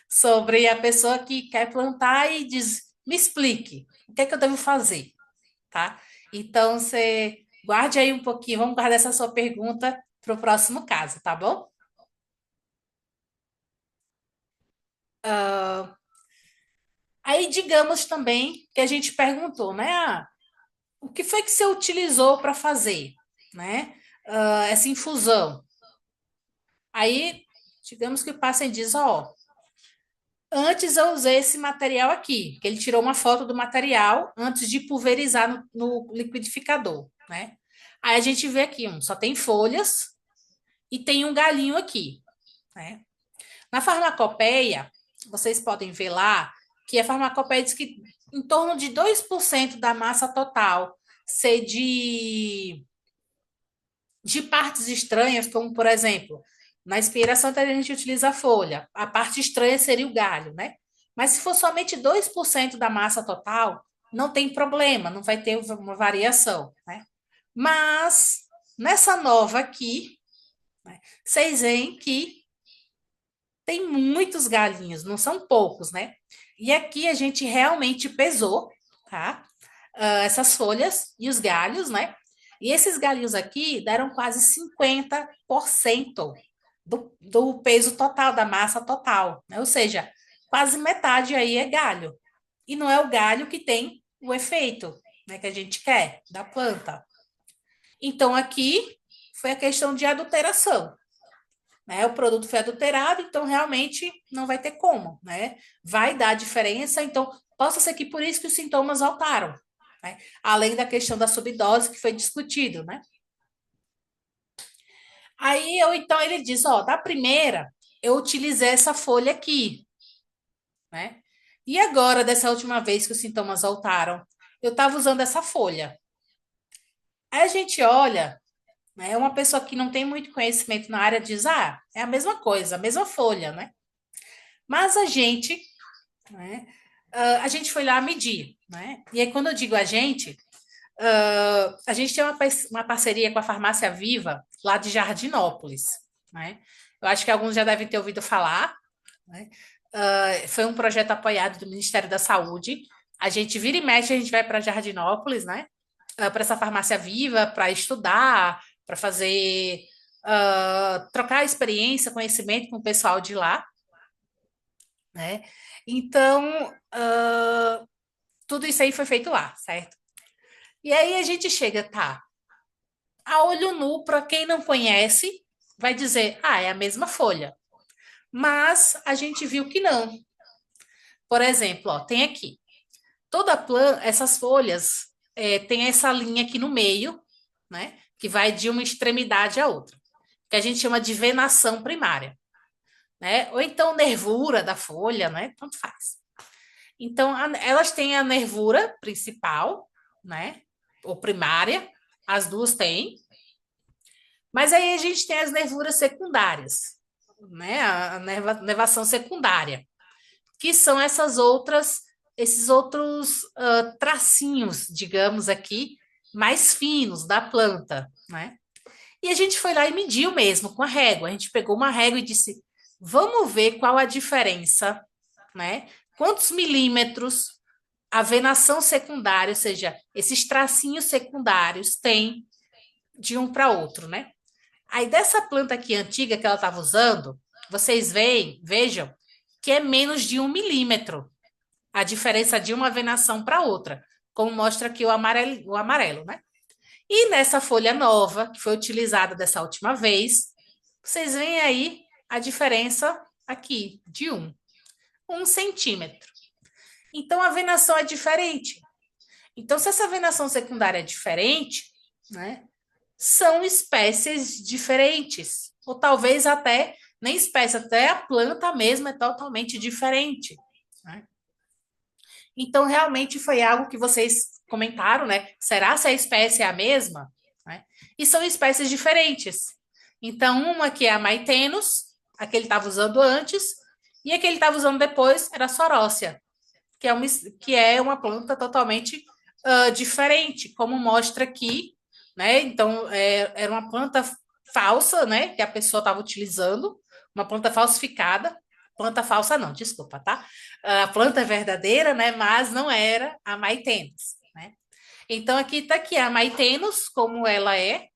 Sobre a pessoa que quer plantar e diz, me explique, o que é que eu devo fazer, tá? Então, você guarde aí um pouquinho, vamos guardar essa sua pergunta para o próximo caso, tá bom? Aí, digamos também que a gente perguntou, né? O que foi que você utilizou para fazer, né? Essa infusão. Aí, digamos que o paciente diz, antes eu usei esse material aqui, que ele tirou uma foto do material antes de pulverizar no liquidificador, né? Aí a gente vê aqui, só tem folhas e tem um galinho aqui, né? Na farmacopeia, vocês podem ver lá que a farmacopeia diz que em torno de 2% da massa total ser de partes estranhas, como, por exemplo, na espiração a gente utiliza a folha, a parte estranha seria o galho, né? Mas se for somente 2% da massa total, não tem problema, não vai ter uma variação, né? Mas, nessa nova aqui, né, vocês veem que tem muitos galinhos, não são poucos, né? E aqui a gente realmente pesou, tá? Essas folhas e os galhos, né? E esses galhos aqui deram quase 50% do peso total, da massa total, né? Ou seja, quase metade aí é galho. E não é o galho que tem o efeito, né, que a gente quer da planta. Então, aqui foi a questão de adulteração, né? O produto foi adulterado, então realmente não vai ter como, né? Vai dar diferença, então possa ser que por isso que os sintomas voltaram, né? Além da questão da subdose que foi discutido, né? Aí então ele diz, ó, da primeira eu utilizei essa folha aqui, né? E agora, dessa última vez que os sintomas voltaram, eu estava usando essa folha. Aí a gente olha, né? Uma pessoa que não tem muito conhecimento na área diz, é a mesma coisa, a mesma folha, né? Mas a gente, né? A gente foi lá medir, né? E aí, quando eu digo a gente tem uma parceria com a Farmácia Viva, lá de Jardinópolis, né? Eu acho que alguns já devem ter ouvido falar, né? Foi um projeto apoiado do Ministério da Saúde. A gente vira e mexe, a gente vai para Jardinópolis, né? Para essa Farmácia Viva, para estudar, para fazer, trocar experiência, conhecimento com o pessoal de lá, né? Então, tudo isso aí foi feito lá, certo? E aí a gente chega, tá? A olho nu, para quem não conhece, vai dizer, é a mesma folha. Mas a gente viu que não. Por exemplo, ó, tem aqui, toda planta, essas folhas tem essa linha aqui no meio, né? Que vai de uma extremidade à outra, que a gente chama de venação primária, né? Ou então nervura da folha, né? Tanto faz. Então, elas têm a nervura principal, né? Ou primária, as duas têm. Mas aí a gente tem as nervuras secundárias, né? A nervação secundária, que são esses outros tracinhos, digamos aqui, mais finos da planta, né? E a gente foi lá e mediu mesmo com a régua. A gente pegou uma régua e disse: vamos ver qual a diferença, né? Quantos milímetros a venação secundária, ou seja, esses tracinhos secundários, tem de um para outro, né? Aí dessa planta aqui antiga que ela estava usando, vocês vejam que é menos de 1 milímetro a diferença de uma venação para outra, como mostra aqui o amarelo, né? E nessa folha nova, que foi utilizada dessa última vez, vocês veem aí a diferença aqui de 1 centímetro. Então, a venação é diferente. Então, se essa venação secundária é diferente, né, são espécies diferentes. Ou talvez até, nem espécie, até a planta mesma é totalmente diferente, né? Então, realmente foi algo que vocês comentaram, né? Será se a espécie é a mesma? Né? E são espécies diferentes. Então, uma que é a Maitenus, a que ele estava usando antes, e a que ele estava usando depois era a Sorócia, que é uma planta totalmente diferente, como mostra aqui, né? Então, era uma planta falsa, né? Que a pessoa estava utilizando, uma planta falsificada. Planta falsa não, desculpa, tá? A planta é verdadeira, né? Mas não era a Maitenus, né? Então, aqui está aqui a Maitenus, como ela é,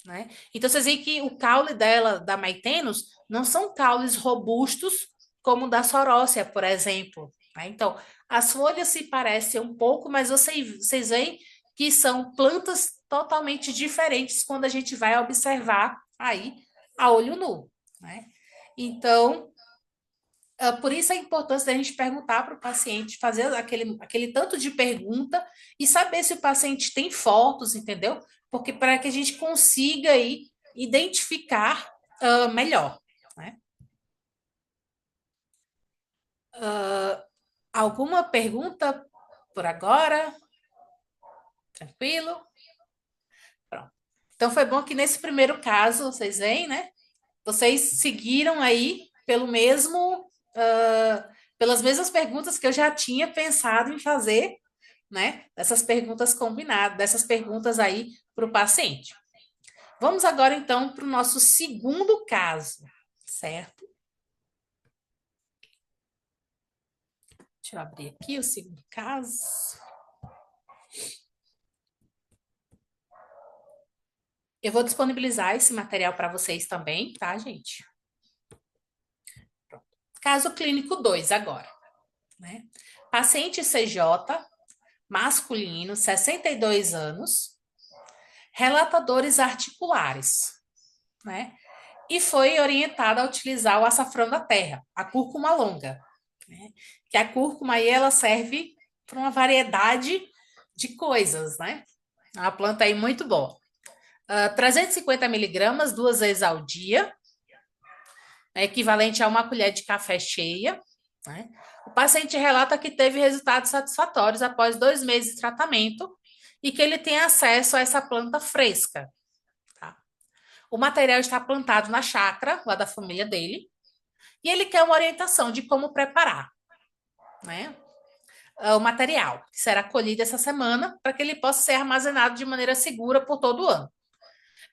né? Então, vocês veem que o caule dela, da Maitenus, não são caules robustos como o da Sorócia, por exemplo, né? Então, as folhas se parecem um pouco, mas vocês veem que são plantas totalmente diferentes quando a gente vai observar aí a olho nu, né? Então, por isso a importância da gente perguntar para o paciente, fazer aquele tanto de pergunta e saber se o paciente tem fotos, entendeu? Porque para que a gente consiga aí identificar melhor, né? Alguma pergunta por agora? Tranquilo? Pronto. Então foi bom que nesse primeiro caso, vocês veem, né? Vocês seguiram aí pelas mesmas perguntas que eu já tinha pensado em fazer, né? Dessas perguntas combinadas, dessas perguntas aí para o paciente. Vamos agora, então, para o nosso segundo caso, certo? Deixa eu abrir aqui o segundo caso. Eu vou disponibilizar esse material para vocês também, tá, gente? Caso clínico 2 agora, né? Paciente CJ, masculino, 62 anos, relata dores articulares, né? E foi orientado a utilizar o açafrão da terra, a cúrcuma longa, né? Que a cúrcuma aí ela serve para uma variedade de coisas, né? É uma planta aí muito boa. 350 miligramas 2 vezes ao dia, é equivalente a uma colher de café cheia, né? O paciente relata que teve resultados satisfatórios após 2 meses de tratamento e que ele tem acesso a essa planta fresca. Tá? O material está plantado na chácara, lá da família dele, e ele quer uma orientação de como preparar, né? O material, que será colhido essa semana, para que ele possa ser armazenado de maneira segura por todo o ano.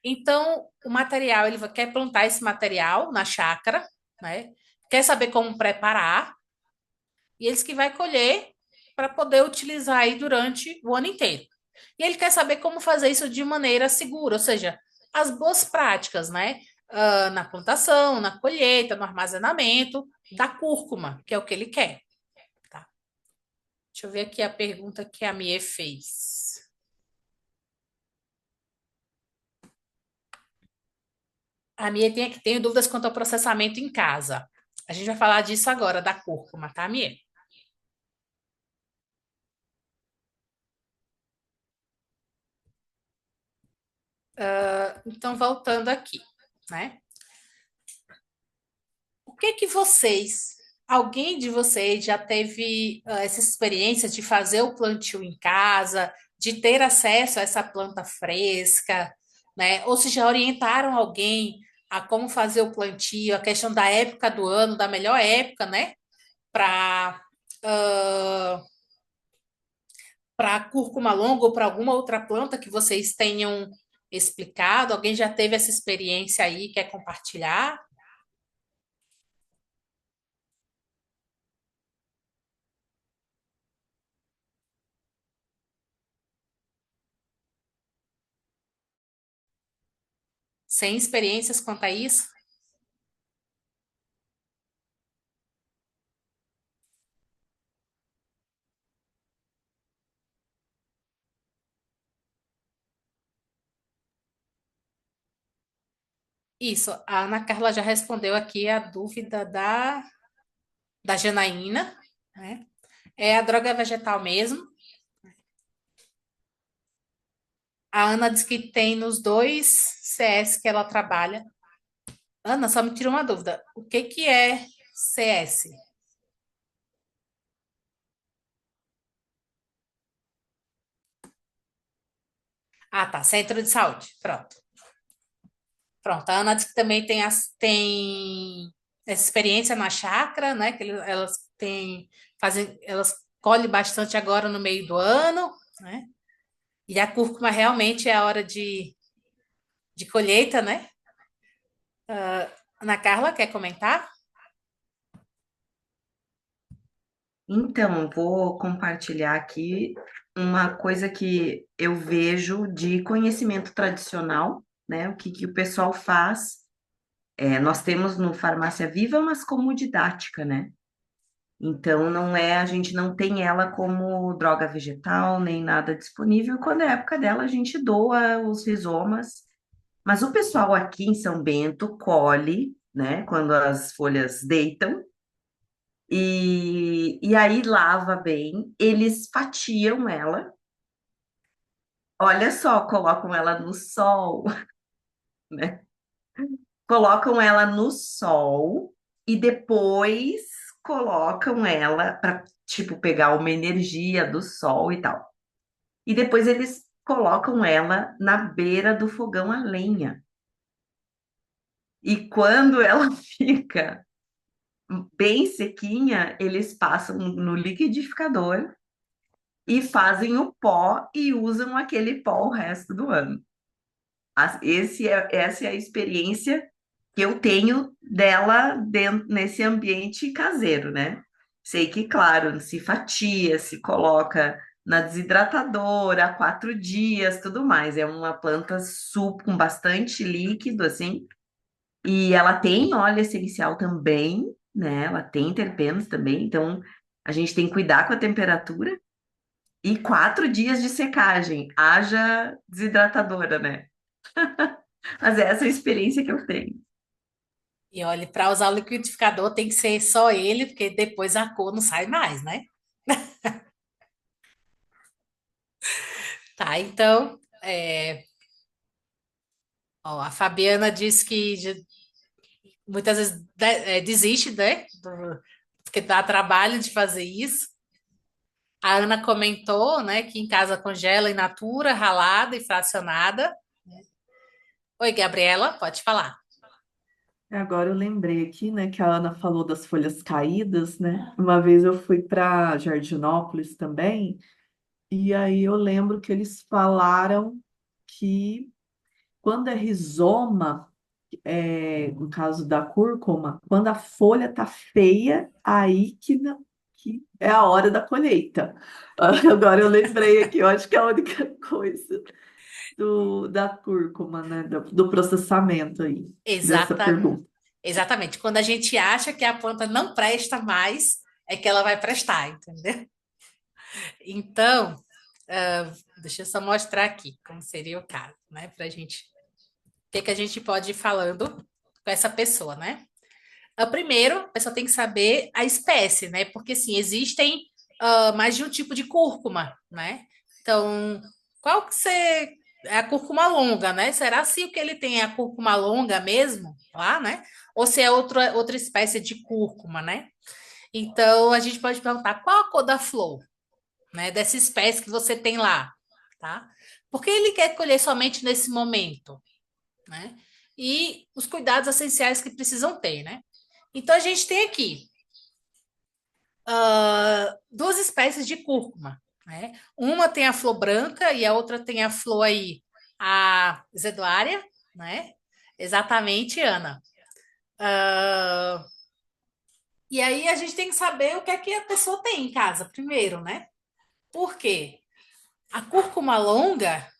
Então, o material, ele quer plantar esse material na chácara, né? Quer saber como preparar, e eles que vai colher para poder utilizar aí durante o ano inteiro. E ele quer saber como fazer isso de maneira segura, ou seja, as boas práticas, né? Na plantação, na colheita, no armazenamento da cúrcuma, que é o que ele quer. Tá? Deixa eu ver aqui a pergunta que a Mie fez. A Mie tem dúvidas quanto ao processamento em casa. A gente vai falar disso agora, da cúrcuma, tá, Mie? Então, voltando aqui, né? O que que alguém de vocês já teve essa experiência de fazer o plantio em casa, de ter acesso a essa planta fresca, né? Ou se já orientaram alguém a como fazer o plantio, a questão da época do ano, da melhor época, né? Para cúrcuma longa ou para alguma outra planta que vocês tenham explicado? Alguém já teve essa experiência aí, quer compartilhar? Sem experiências quanto a isso? Isso, a Ana Carla já respondeu aqui a dúvida da Janaína, né? É a droga vegetal mesmo. A Ana diz que tem nos 2 CS que ela trabalha. Ana, só me tira uma dúvida. O que que é CS? Ah, tá. Centro de saúde. Pronto. Pronto. A Ana diz que também tem essa experiência na chácara, né? Que elas colhem bastante agora no meio do ano, né? E a cúrcuma realmente é a hora de colheita, né? Ana Carla, quer comentar? Então, vou compartilhar aqui uma coisa que eu vejo de conhecimento tradicional, né? O que que o pessoal faz. Nós temos no Farmácia Viva, mas como didática, né? Então, a gente não tem ela como droga vegetal, nem nada disponível. Quando é a época dela, a gente doa os rizomas. Mas o pessoal aqui em São Bento colhe, né? Quando as folhas deitam, e aí lava bem, eles fatiam ela, olha só, colocam ela no sol, né? Colocam ela no sol e depois colocam ela para, tipo, pegar uma energia do sol e tal. E depois eles colocam ela na beira do fogão a lenha. E quando ela fica bem sequinha, eles passam no liquidificador e fazem o pó e usam aquele pó o resto do ano. Essa é a experiência que eu tenho dela nesse ambiente caseiro, né? Sei que, claro, se fatia, se coloca na desidratadora há 4 dias, tudo mais. É uma planta com bastante líquido, assim, e ela tem óleo essencial também, né? Ela tem terpenos também, então a gente tem que cuidar com a temperatura. E 4 dias de secagem, haja desidratadora, né? Mas é essa a experiência que eu tenho. E olha, para usar o liquidificador tem que ser só ele, porque depois a cor não sai mais, né? Tá, então, ó, a Fabiana disse que muitas vezes desiste, né? Porque dá trabalho de fazer isso. A Ana comentou, né, que em casa congela in natura, ralada e fracionada. Oi, Gabriela, pode falar. Agora eu lembrei aqui, né, que a Ana falou das folhas caídas, né? Uma vez eu fui para Jardinópolis também, e aí eu lembro que eles falaram que quando é rizoma, no caso da cúrcuma, quando a folha tá feia, aí que é a hora da colheita. Agora eu lembrei aqui, eu acho que é a única coisa da cúrcuma, né? Do processamento aí, dessa Exata, pergunta. exatamente. Quando a gente acha que a planta não presta mais, é que ela vai prestar, entendeu? Então, deixa eu só mostrar aqui como seria o caso, né? Para a gente. O que que a gente pode ir falando com essa pessoa, né? Primeiro, a pessoa tem que saber a espécie, né? Porque, sim, existem mais de um tipo de cúrcuma, né? Então, qual que você... É a cúrcuma longa, né? Será se o que ele tem é a cúrcuma longa mesmo, lá, né? Ou se é outra espécie de cúrcuma, né? Então, a gente pode perguntar qual a cor da flor, né? Dessa espécie que você tem lá, tá? Porque ele quer colher somente nesse momento, né? E os cuidados essenciais que precisam ter, né? Então, a gente tem aqui duas espécies de cúrcuma, né? Uma tem a flor branca e a outra tem a flor aí, a zedoária, né? Exatamente, Ana. Ah, e aí a gente tem que saber o que é que a pessoa tem em casa primeiro, né? Por quê? A cúrcuma longa,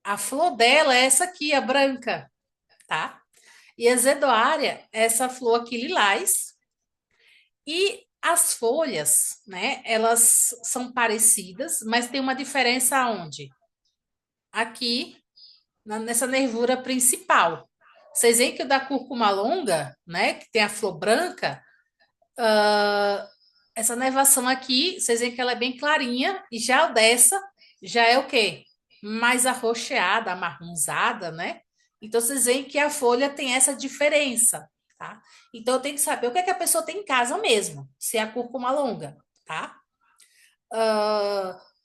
a flor dela é essa aqui, a branca, tá? E a zedoária é essa flor aqui lilás. E as folhas, né, elas são parecidas, mas tem uma diferença onde? Aqui, nessa nervura principal. Vocês veem que o da cúrcuma longa, né, que tem a flor branca, essa nervação aqui, vocês veem que ela é bem clarinha, e já o dessa já é o quê? Mais arroxeada, amarronzada, né? Então, vocês veem que a folha tem essa diferença, tá? Então, eu tenho que saber o que é que a pessoa tem em casa mesmo, se é a cúrcuma longa, tá?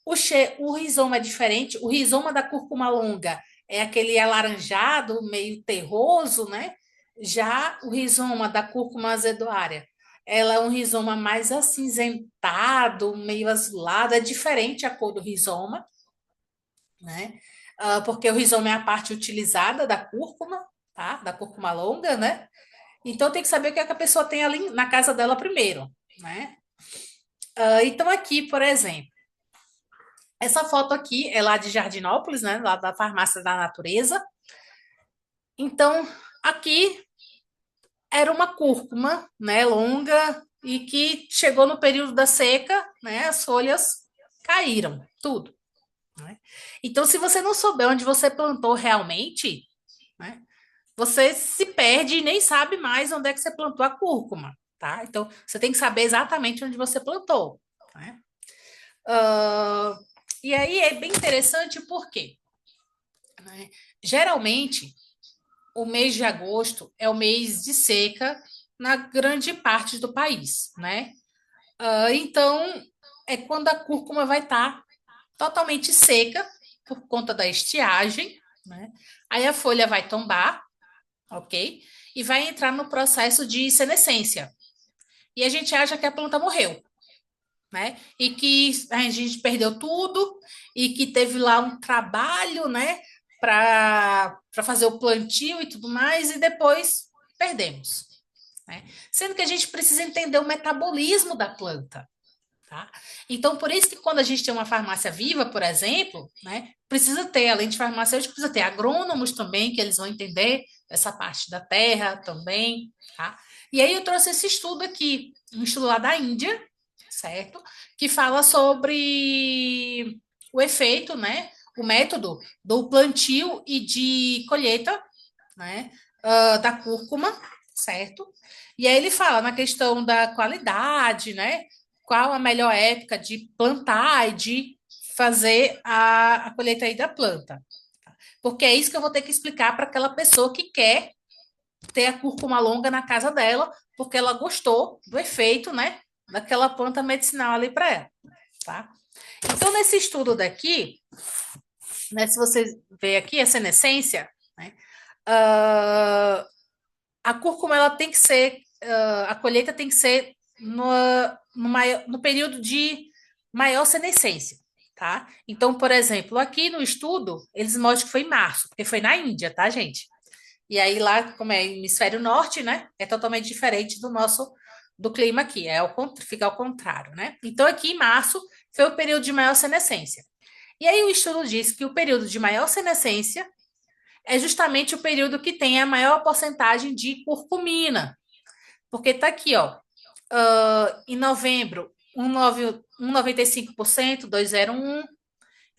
O rizoma é diferente, o rizoma da cúrcuma longa é aquele alaranjado, meio terroso, né? Já o rizoma da cúrcuma azedoária, ela é um rizoma mais acinzentado, meio azulado, é diferente a cor do rizoma, né? Porque o rizoma é a parte utilizada da cúrcuma, tá? Da cúrcuma longa, né? Então tem que saber o que é que a pessoa tem ali na casa dela primeiro, né? Então aqui, por exemplo, essa foto aqui é lá de Jardinópolis, né? Lá da Farmácia da Natureza. Então, aqui era uma cúrcuma, né? Longa e que chegou no período da seca, né? As folhas caíram, tudo. Né? Então, se você não souber onde você plantou realmente, né? Você se perde e nem sabe mais onde é que você plantou a cúrcuma, tá? Então, você tem que saber exatamente onde você plantou, né? E aí é bem interessante porque, né, geralmente o mês de agosto é o mês de seca na grande parte do país, né? Então é quando a cúrcuma vai estar totalmente seca por conta da estiagem, né? Aí a folha vai tombar, ok? E vai entrar no processo de senescência. E a gente acha que a planta morreu, né? E que a gente perdeu tudo e que teve lá um trabalho, né, para fazer o plantio e tudo mais, e depois perdemos. né? Sendo que a gente precisa entender o metabolismo da planta. Tá? Então, por isso que quando a gente tem uma farmácia viva, por exemplo, né, precisa ter, além de farmacêuticos, precisa ter agrônomos também, que eles vão entender essa parte da terra também, tá? E aí eu trouxe esse estudo aqui, um estudo lá da Índia, certo? Que fala sobre o efeito, né, o método do plantio e de colheita, né, da cúrcuma, certo? E aí ele fala na questão da qualidade, né? Qual a melhor época de plantar e de fazer a colheita aí da planta. Porque é isso que eu vou ter que explicar para aquela pessoa que quer ter a cúrcuma longa na casa dela, porque ela gostou do efeito, né? Daquela planta medicinal ali para ela, tá? Então, nesse estudo daqui, né, se você ver aqui a senescência, né, a cúrcuma ela tem que ser, a colheita tem que ser no período de maior senescência, tá? Então, por exemplo, aqui no estudo, eles mostram que foi em março, porque foi na Índia, tá, gente? E aí lá, como é hemisfério norte, né, é totalmente diferente do nosso, do clima aqui, fica ao contrário, né? Então, aqui em março foi o período de maior senescência. E aí o estudo diz que o período de maior senescência é justamente o período que tem a maior porcentagem de curcumina. Porque tá aqui, ó, em novembro, 1,95%, 2,01%.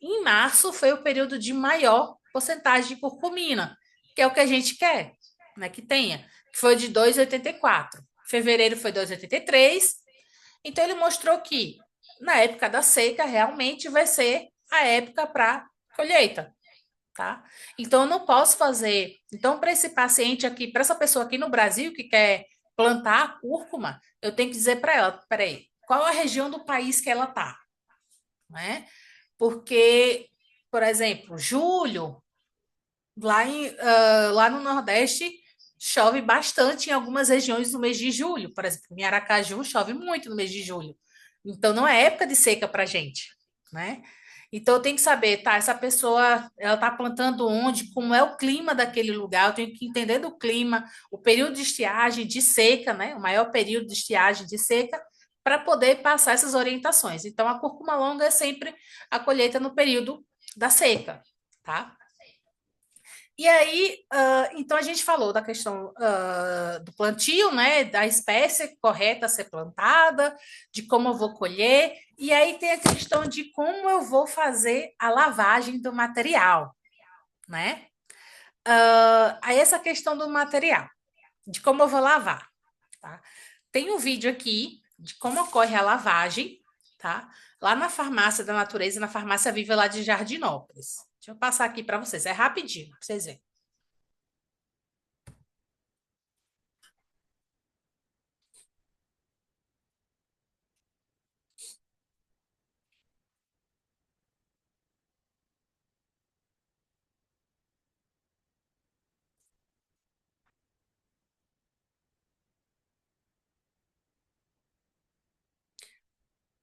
Em março foi o período de maior porcentagem de curcumina, que é o que a gente quer, né, que tenha, que foi de 2,84%. Fevereiro foi 2,83%. Então ele mostrou que na época da seca realmente vai ser a época para colheita. Tá? Então, eu não posso fazer. Então, para esse paciente aqui, para essa pessoa aqui no Brasil que quer plantar a cúrcuma, eu tenho que dizer para ela: peraí, qual a região do país que ela está? Né? Porque, por exemplo, julho, lá no Nordeste, chove bastante em algumas regiões no mês de julho. Por exemplo, em Aracaju, chove muito no mês de julho. Então, não é época de seca para a gente, né? Então, eu tenho que saber, tá, essa pessoa, ela está plantando onde, como é o clima daquele lugar, eu tenho que entender do clima, o período de estiagem, de seca, né? O maior período de estiagem, de seca, para poder passar essas orientações. Então, a cúrcuma longa é sempre a colheita no período da seca, tá? E aí, então a gente falou da questão do plantio, né, da espécie correta a ser plantada, de como eu vou colher, e aí tem a questão de como eu vou fazer a lavagem do material, né? Aí essa questão do material, de como eu vou lavar, tá? Tem um vídeo aqui de como ocorre a lavagem, tá? Lá na Farmácia da Natureza, na Farmácia Viva lá de Jardinópolis. Deixa eu passar aqui para vocês, é rapidinho, para vocês verem.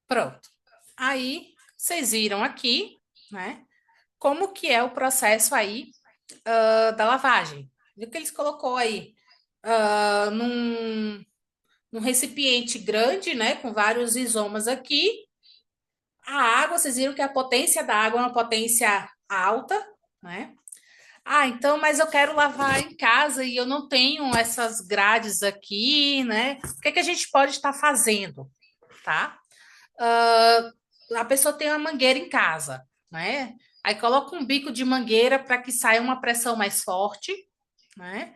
Pronto. Aí, vocês viram aqui, né? Como que é o processo aí da lavagem. Viu que eles colocou aí num recipiente grande, né? Com vários rizomas aqui. A água, vocês viram que a potência da água é uma potência alta, né? Ah, então, mas eu quero lavar em casa e eu não tenho essas grades aqui, né? O que que a gente pode estar fazendo, tá? A pessoa tem uma mangueira em casa, né? Aí coloca um bico de mangueira para que saia uma pressão mais forte, né?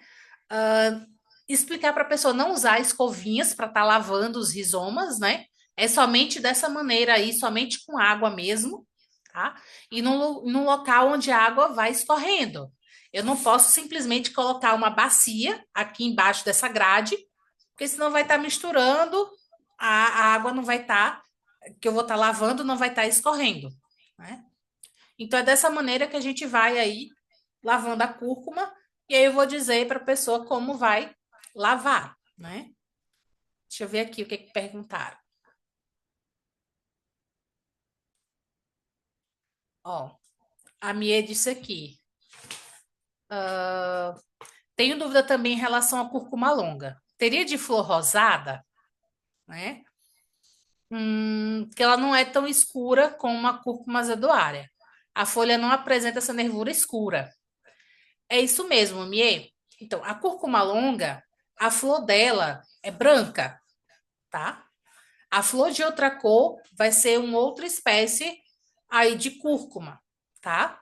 Explicar para a pessoa não usar escovinhas para estar lavando os rizomas, né? É somente dessa maneira aí, somente com água mesmo, tá? E num local onde a água vai escorrendo. Eu não posso simplesmente colocar uma bacia aqui embaixo dessa grade, porque senão vai estar misturando, a água não vai estar, que eu vou estar lavando, não vai estar escorrendo, né? Então é dessa maneira que a gente vai aí lavando a cúrcuma, e aí eu vou dizer para a pessoa como vai lavar, né? Deixa eu ver aqui o que perguntaram. Ó, a Mie disse aqui. Tenho dúvida também em relação à cúrcuma longa. teria de flor rosada, né? Que ela não é tão escura como a cúrcuma azedoária. A folha não apresenta essa nervura escura. É isso mesmo, Mie. Então, a cúrcuma longa, a flor dela é branca, tá? A flor de outra cor vai ser uma outra espécie aí de cúrcuma, tá?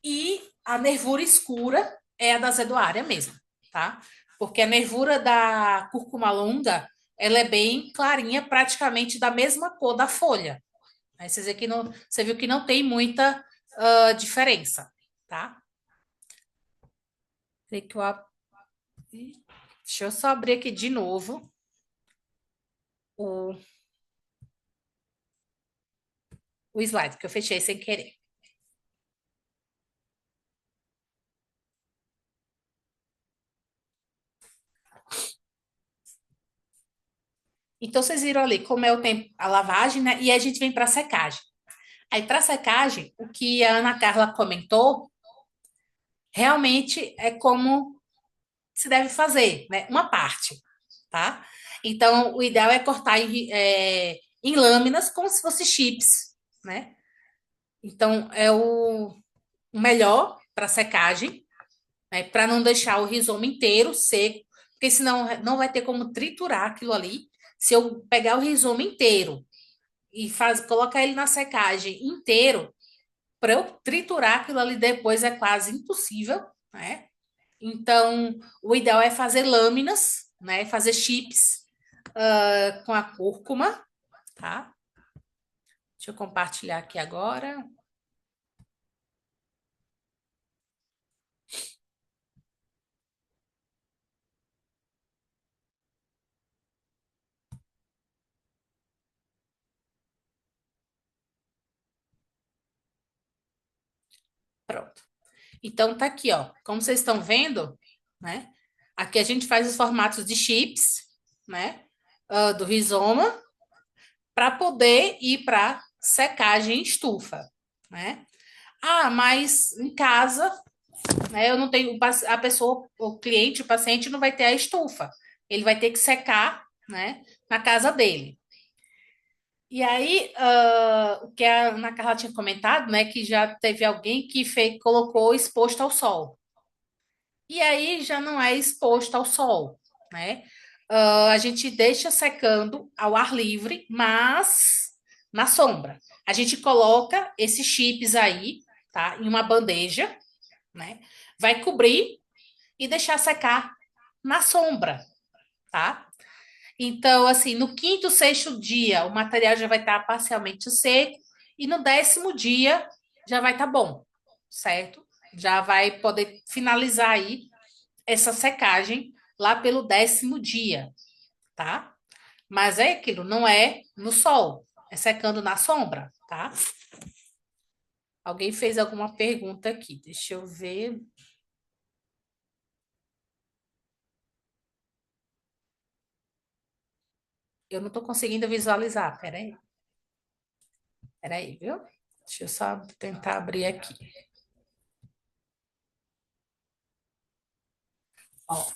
E a nervura escura é a da azedoária mesmo, tá? Porque a nervura da cúrcuma longa, ela é bem clarinha, praticamente da mesma cor da folha. Aí você viu que não tem muita diferença, tá? Deixa eu só abrir aqui de novo o, o slide, que eu fechei sem querer. Então, vocês viram ali como é o tempo, a lavagem, né? E a gente vem para a secagem. Aí, para a secagem, o que a Ana Carla comentou, realmente é como se deve fazer, né? Uma parte, tá? Então, o ideal é cortar em lâminas, como se fosse chips, né? Então, é o melhor para secagem, né? Para não deixar o rizoma inteiro seco, porque senão não vai ter como triturar aquilo ali. Se eu pegar o rizoma inteiro e colocar ele na secagem inteiro, para eu triturar aquilo ali depois é quase impossível, né? Então, o ideal é fazer lâminas, né? Fazer chips com a cúrcuma, tá? Deixa eu compartilhar aqui agora. Pronto. Então, tá aqui, ó. Como vocês estão vendo, né? Aqui a gente faz os formatos de chips, né? Do rizoma, para poder ir para secagem em estufa, né? Ah, mas em casa, né? Eu não tenho a pessoa, o cliente, o paciente não vai ter a estufa. Ele vai ter que secar, né? Na casa dele. E aí, o que a Ana Carla tinha comentado, né? Que já teve alguém que colocou exposto ao sol. E aí já não é exposto ao sol, né? A gente deixa secando ao ar livre, mas na sombra. A gente coloca esses chips aí, tá? Em uma bandeja, né? Vai cobrir e deixar secar na sombra, tá? Então, assim, no quinto, sexto dia, o material já vai estar parcialmente seco e no 10º dia já vai estar bom, certo? Já vai poder finalizar aí essa secagem lá pelo 10º dia, tá? Mas é aquilo, não é no sol, é secando na sombra, tá? Alguém fez alguma pergunta aqui, deixa eu ver. Eu não estou conseguindo visualizar, peraí. Peraí, viu? Deixa eu só tentar abrir aqui. Ó.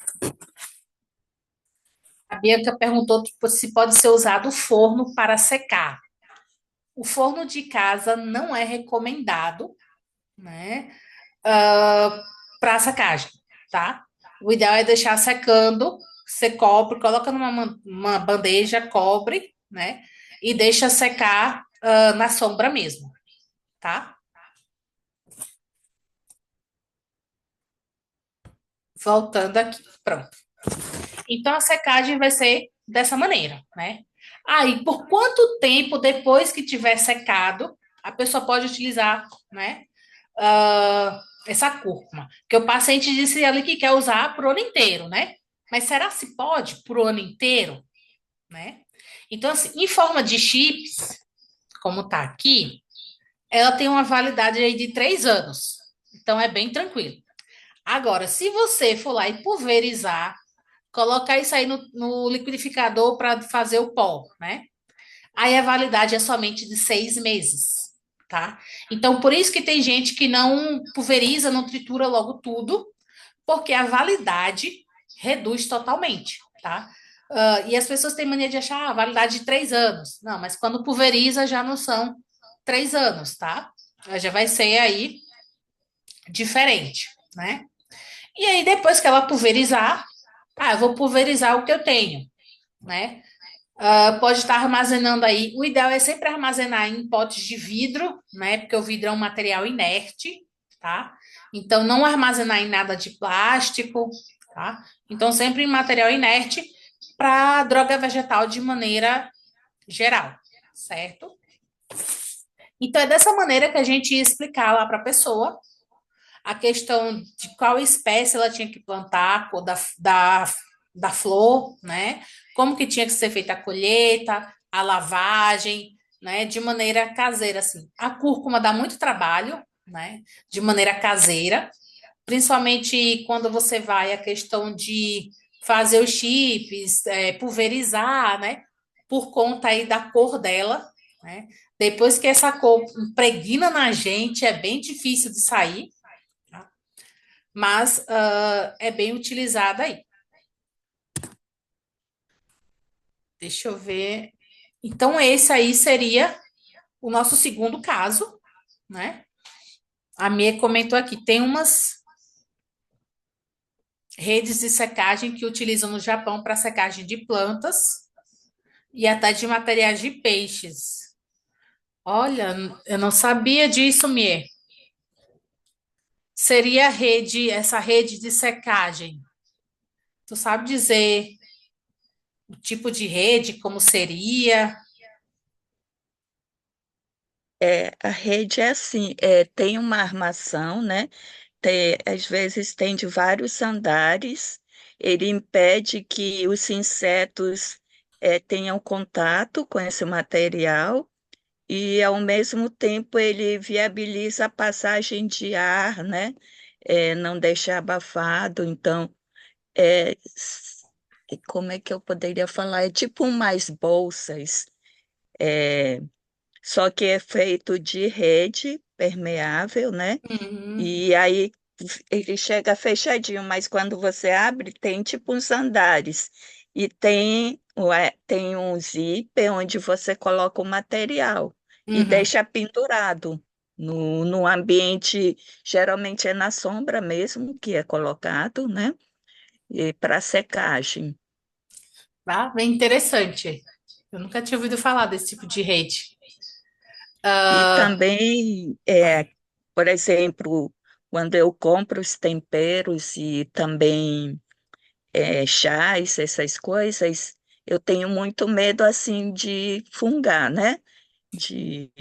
A Bianca perguntou tipo, se pode ser usado o forno para secar. O forno de casa não é recomendado, né, para secagem, tá? O ideal é deixar secando, você cobre, coloca numa bandeja, cobre, né, e deixa secar na sombra mesmo, tá? Voltando aqui, pronto. Então, a secagem vai ser dessa maneira, né? Aí, por quanto tempo depois que tiver secado, a pessoa pode utilizar, né, essa cúrcuma? Porque o paciente disse ali que quer usar por ano inteiro, né? Mas será se pode por ano inteiro, né? Então, assim, em forma de chips, como tá aqui, ela tem uma validade aí de 3 anos. Então, é bem tranquilo. Agora, se você for lá e pulverizar, colocar isso aí no liquidificador para fazer o pó, né? Aí a validade é somente de 6 meses, tá? Então, por isso que tem gente que não pulveriza, não tritura logo tudo, porque a validade reduz totalmente, tá? E as pessoas têm mania de achar a validade de 3 anos. Não, mas quando pulveriza já não são 3 anos, tá? Já vai ser aí diferente, né? E aí, depois que ela pulverizar, eu vou pulverizar o que eu tenho, né? Pode estar armazenando aí. O ideal é sempre armazenar em potes de vidro, né? Porque o vidro é um material inerte, tá? Então, não armazenar em nada de plástico, tá? Então, sempre em material inerte para droga vegetal de maneira geral, certo? Então, é dessa maneira que a gente ia explicar lá para a pessoa a questão de qual espécie ela tinha que plantar, a cor da flor, né? Como que tinha que ser feita a colheita, a lavagem, né? De maneira caseira, assim. A cúrcuma dá muito trabalho, né? De maneira caseira, principalmente quando você vai a questão de fazer os chips, pulverizar, né? Por conta aí da cor dela, né? Depois que essa cor impregna na gente, é bem difícil de sair, mas é bem utilizada aí. Deixa eu ver. Então, esse aí seria o nosso segundo caso, né? A Mia comentou aqui, tem umas redes de secagem que utilizam no Japão para secagem de plantas e até de materiais de peixes. Olha, eu não sabia disso, Mia. Seria essa rede de secagem. Tu sabe dizer o tipo de rede, como seria? A rede é assim, tem uma armação, né? Às vezes tem de vários andares, ele impede que os insetos tenham contato com esse material e, ao mesmo tempo, ele viabiliza a passagem de ar, né? Não deixa abafado, então, como é que eu poderia falar? É tipo umas bolsas, é, só que é feito de rede permeável, né? Uhum. E aí ele chega fechadinho, mas quando você abre, tem tipo uns andares. E tem um zíper onde você coloca o material e Uhum. deixa pendurado no ambiente, geralmente é na sombra mesmo que é colocado, né? E para secagem. Tá? Bem interessante. Eu nunca tinha ouvido falar desse tipo de rede. E Ah, também, vai. por exemplo, quando eu compro os temperos e também chás, essas coisas, eu tenho muito medo assim de fungar, né? De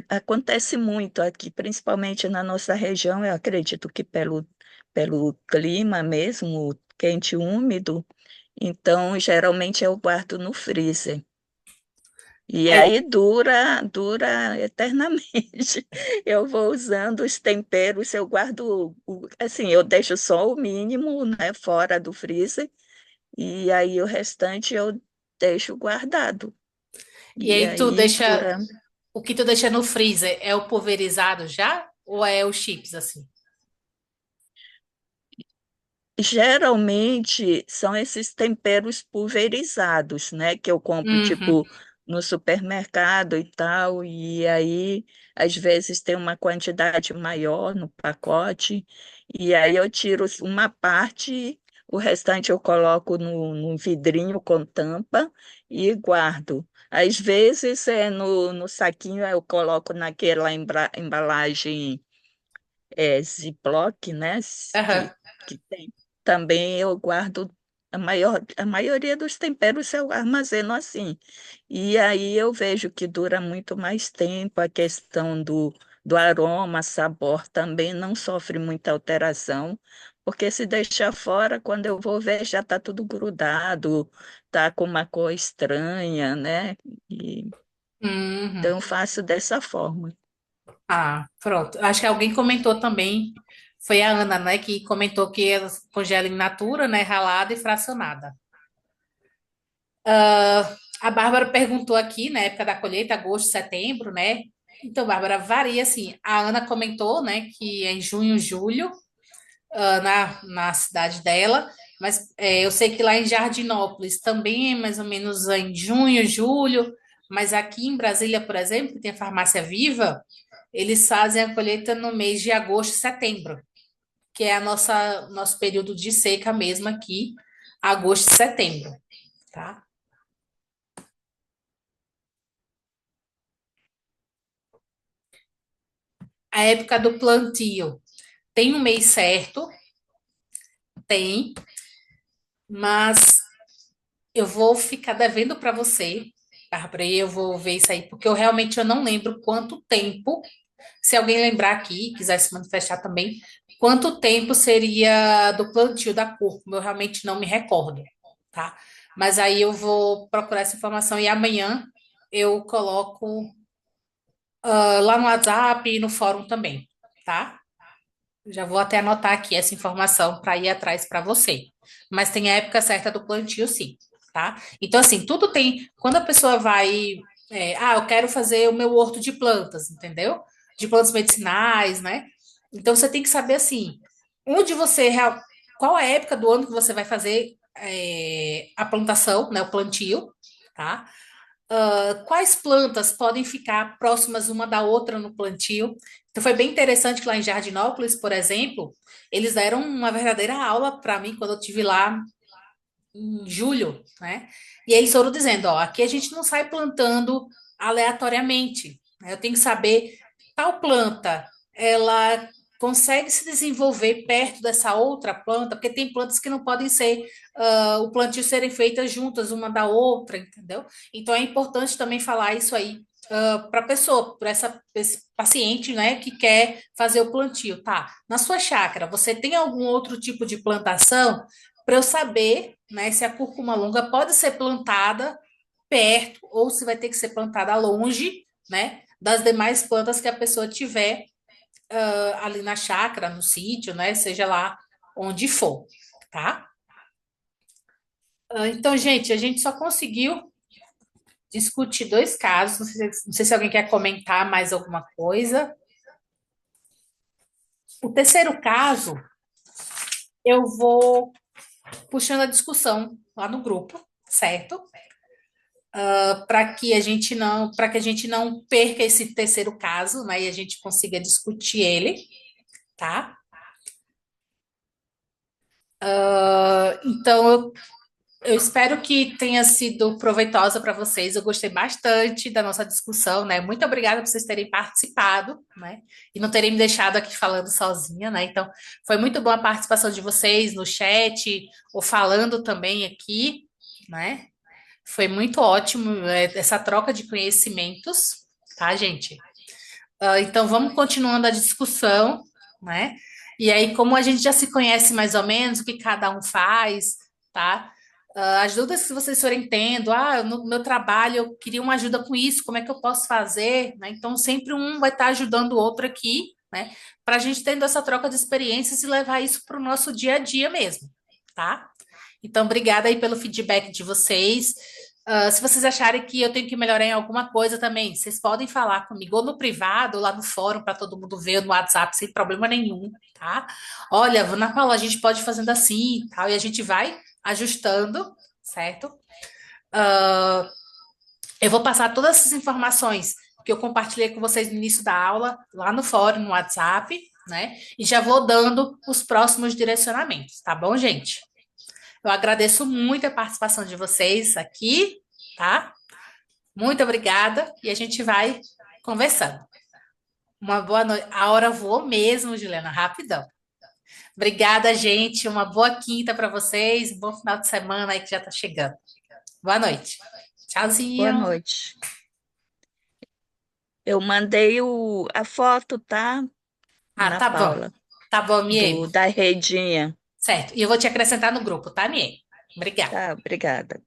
acontece muito aqui, principalmente na nossa região, eu acredito que pelo clima mesmo, quente e úmido, então geralmente eu guardo no freezer. E É, aí dura eternamente. Eu vou usando os temperos, eu guardo, assim, eu deixo só o mínimo, né, fora do freezer, e aí o restante eu deixo guardado. e E aí tu aí deixa. dura. O que tu deixa no freezer é o pulverizado já? Ou é os chips, assim? Geralmente são esses temperos pulverizados, né, que eu compro Uhum. tipo no supermercado e tal, e aí às vezes tem uma quantidade maior no pacote, e aí eu tiro uma parte, o restante eu coloco no vidrinho com tampa e guardo. Às vezes no saquinho eu coloco naquela embalagem Ziploc, né? Aham. Que tem. Também eu guardo a maioria dos temperos eu armazeno assim. E aí eu vejo que dura muito mais tempo, a questão do aroma, sabor também não sofre muita alteração, porque se deixar fora, quando eu vou ver, já está tudo grudado, tá com uma cor estranha, né? Então Uhum. eu faço dessa forma. Pronto. Acho que alguém comentou também. Foi a Ana, né? Que comentou que ela congela in natura, né? Ralada e fracionada. A Bárbara perguntou aqui, na época da colheita, agosto, setembro, né? Então, Bárbara, varia assim. A Ana comentou, né, que é em junho, julho. na cidade dela, mas eu sei que lá em Jardinópolis também é mais ou menos em junho, julho, mas aqui em Brasília, por exemplo, que tem a Farmácia Viva, eles fazem a colheita no mês de agosto e setembro, que é a nosso período de seca mesmo aqui, agosto e setembro, tá? A época do plantio tem um mês certo, tem, mas eu vou ficar devendo para você, Bárbara, e eu vou ver isso aí, porque eu não lembro quanto tempo, se alguém lembrar aqui, quiser se manifestar também, quanto tempo seria do plantio da cúrcuma, eu realmente não me recordo, tá? Mas aí eu vou procurar essa informação e amanhã eu coloco lá no WhatsApp e no fórum também, tá? Já vou até anotar aqui essa informação para ir atrás para você. Mas tem a época certa do plantio, sim, tá? Então, assim, tudo tem. Quando a pessoa vai. Eu quero fazer o meu horto de plantas, entendeu? De plantas medicinais, né? Então, você tem que saber, assim, onde você. Qual a época do ano que você vai fazer a plantação, né? O plantio, tá? Quais plantas podem ficar próximas uma da outra no plantio. Então, foi bem interessante que lá em Jardinópolis, por exemplo, eles deram uma verdadeira aula para mim quando eu estive lá em julho, né? E eles foram dizendo, ó, aqui a gente não sai plantando aleatoriamente, né? Eu tenho que saber tal planta, ela consegue se desenvolver perto dessa outra planta, porque tem plantas que não podem ser o plantio serem feitas juntas uma da outra, entendeu? Então é importante também falar isso aí para a pessoa, para esse paciente, né, que quer fazer o plantio, tá? Na sua chácara, você tem algum outro tipo de plantação para eu saber, né, se a cúrcuma longa pode ser plantada perto ou se vai ter que ser plantada longe, né, das demais plantas que a pessoa tiver ali na chácara, no sítio, né, seja lá onde for, tá? Então, gente, a gente só conseguiu discutir dois casos. Não sei se alguém quer comentar mais alguma coisa. O terceiro caso, eu vou puxando a discussão lá no grupo, certo? Para que a gente não perca esse terceiro caso, né? E a gente consiga discutir ele, tá? Então, eu espero que tenha sido proveitosa para vocês. Eu gostei bastante da nossa discussão, né? Muito obrigada por vocês terem participado, né? E não terem me deixado aqui falando sozinha, né? Então, foi muito boa a participação de vocês no chat, ou falando também aqui, né? Foi muito ótimo, essa troca de conhecimentos, tá, gente? Então, vamos continuando a discussão, né? E aí, como a gente já se conhece mais ou menos, o que cada um faz, tá? As dúvidas que vocês forem tendo, no meu trabalho eu queria uma ajuda com isso, como é que eu posso fazer, né? Então, sempre um vai estar ajudando o outro aqui, né? Para a gente tendo essa troca de experiências e levar isso para o nosso dia a dia mesmo, tá? Então, obrigada aí pelo feedback de vocês. Se vocês acharem que eu tenho que melhorar em alguma coisa também, vocês podem falar comigo, ou no privado, ou lá no fórum, para todo mundo ver, no WhatsApp, sem problema nenhum, tá? Olha, Ana Paula, a gente pode ir fazendo assim, tal, e a gente vai ajustando, certo? Eu vou passar todas essas informações que eu compartilhei com vocês no início da aula, lá no fórum, no WhatsApp, né? E já vou dando os próximos direcionamentos, tá bom, gente? Eu agradeço muito a participação de vocês aqui, tá? Muito obrigada e a gente vai conversando. Uma boa noite. A hora voou mesmo, Juliana, rapidão. Obrigada, gente. Uma boa quinta para vocês. Um bom final de semana aí que já está chegando. Boa noite. Boa Tchauzinho. noite. Eu mandei a foto, tá? Ana Tá bom. Paula, Tá bom, Mie. da redinha. Certo. E eu vou te acrescentar no grupo, tá, Mie? Obrigada. Tá, obrigada.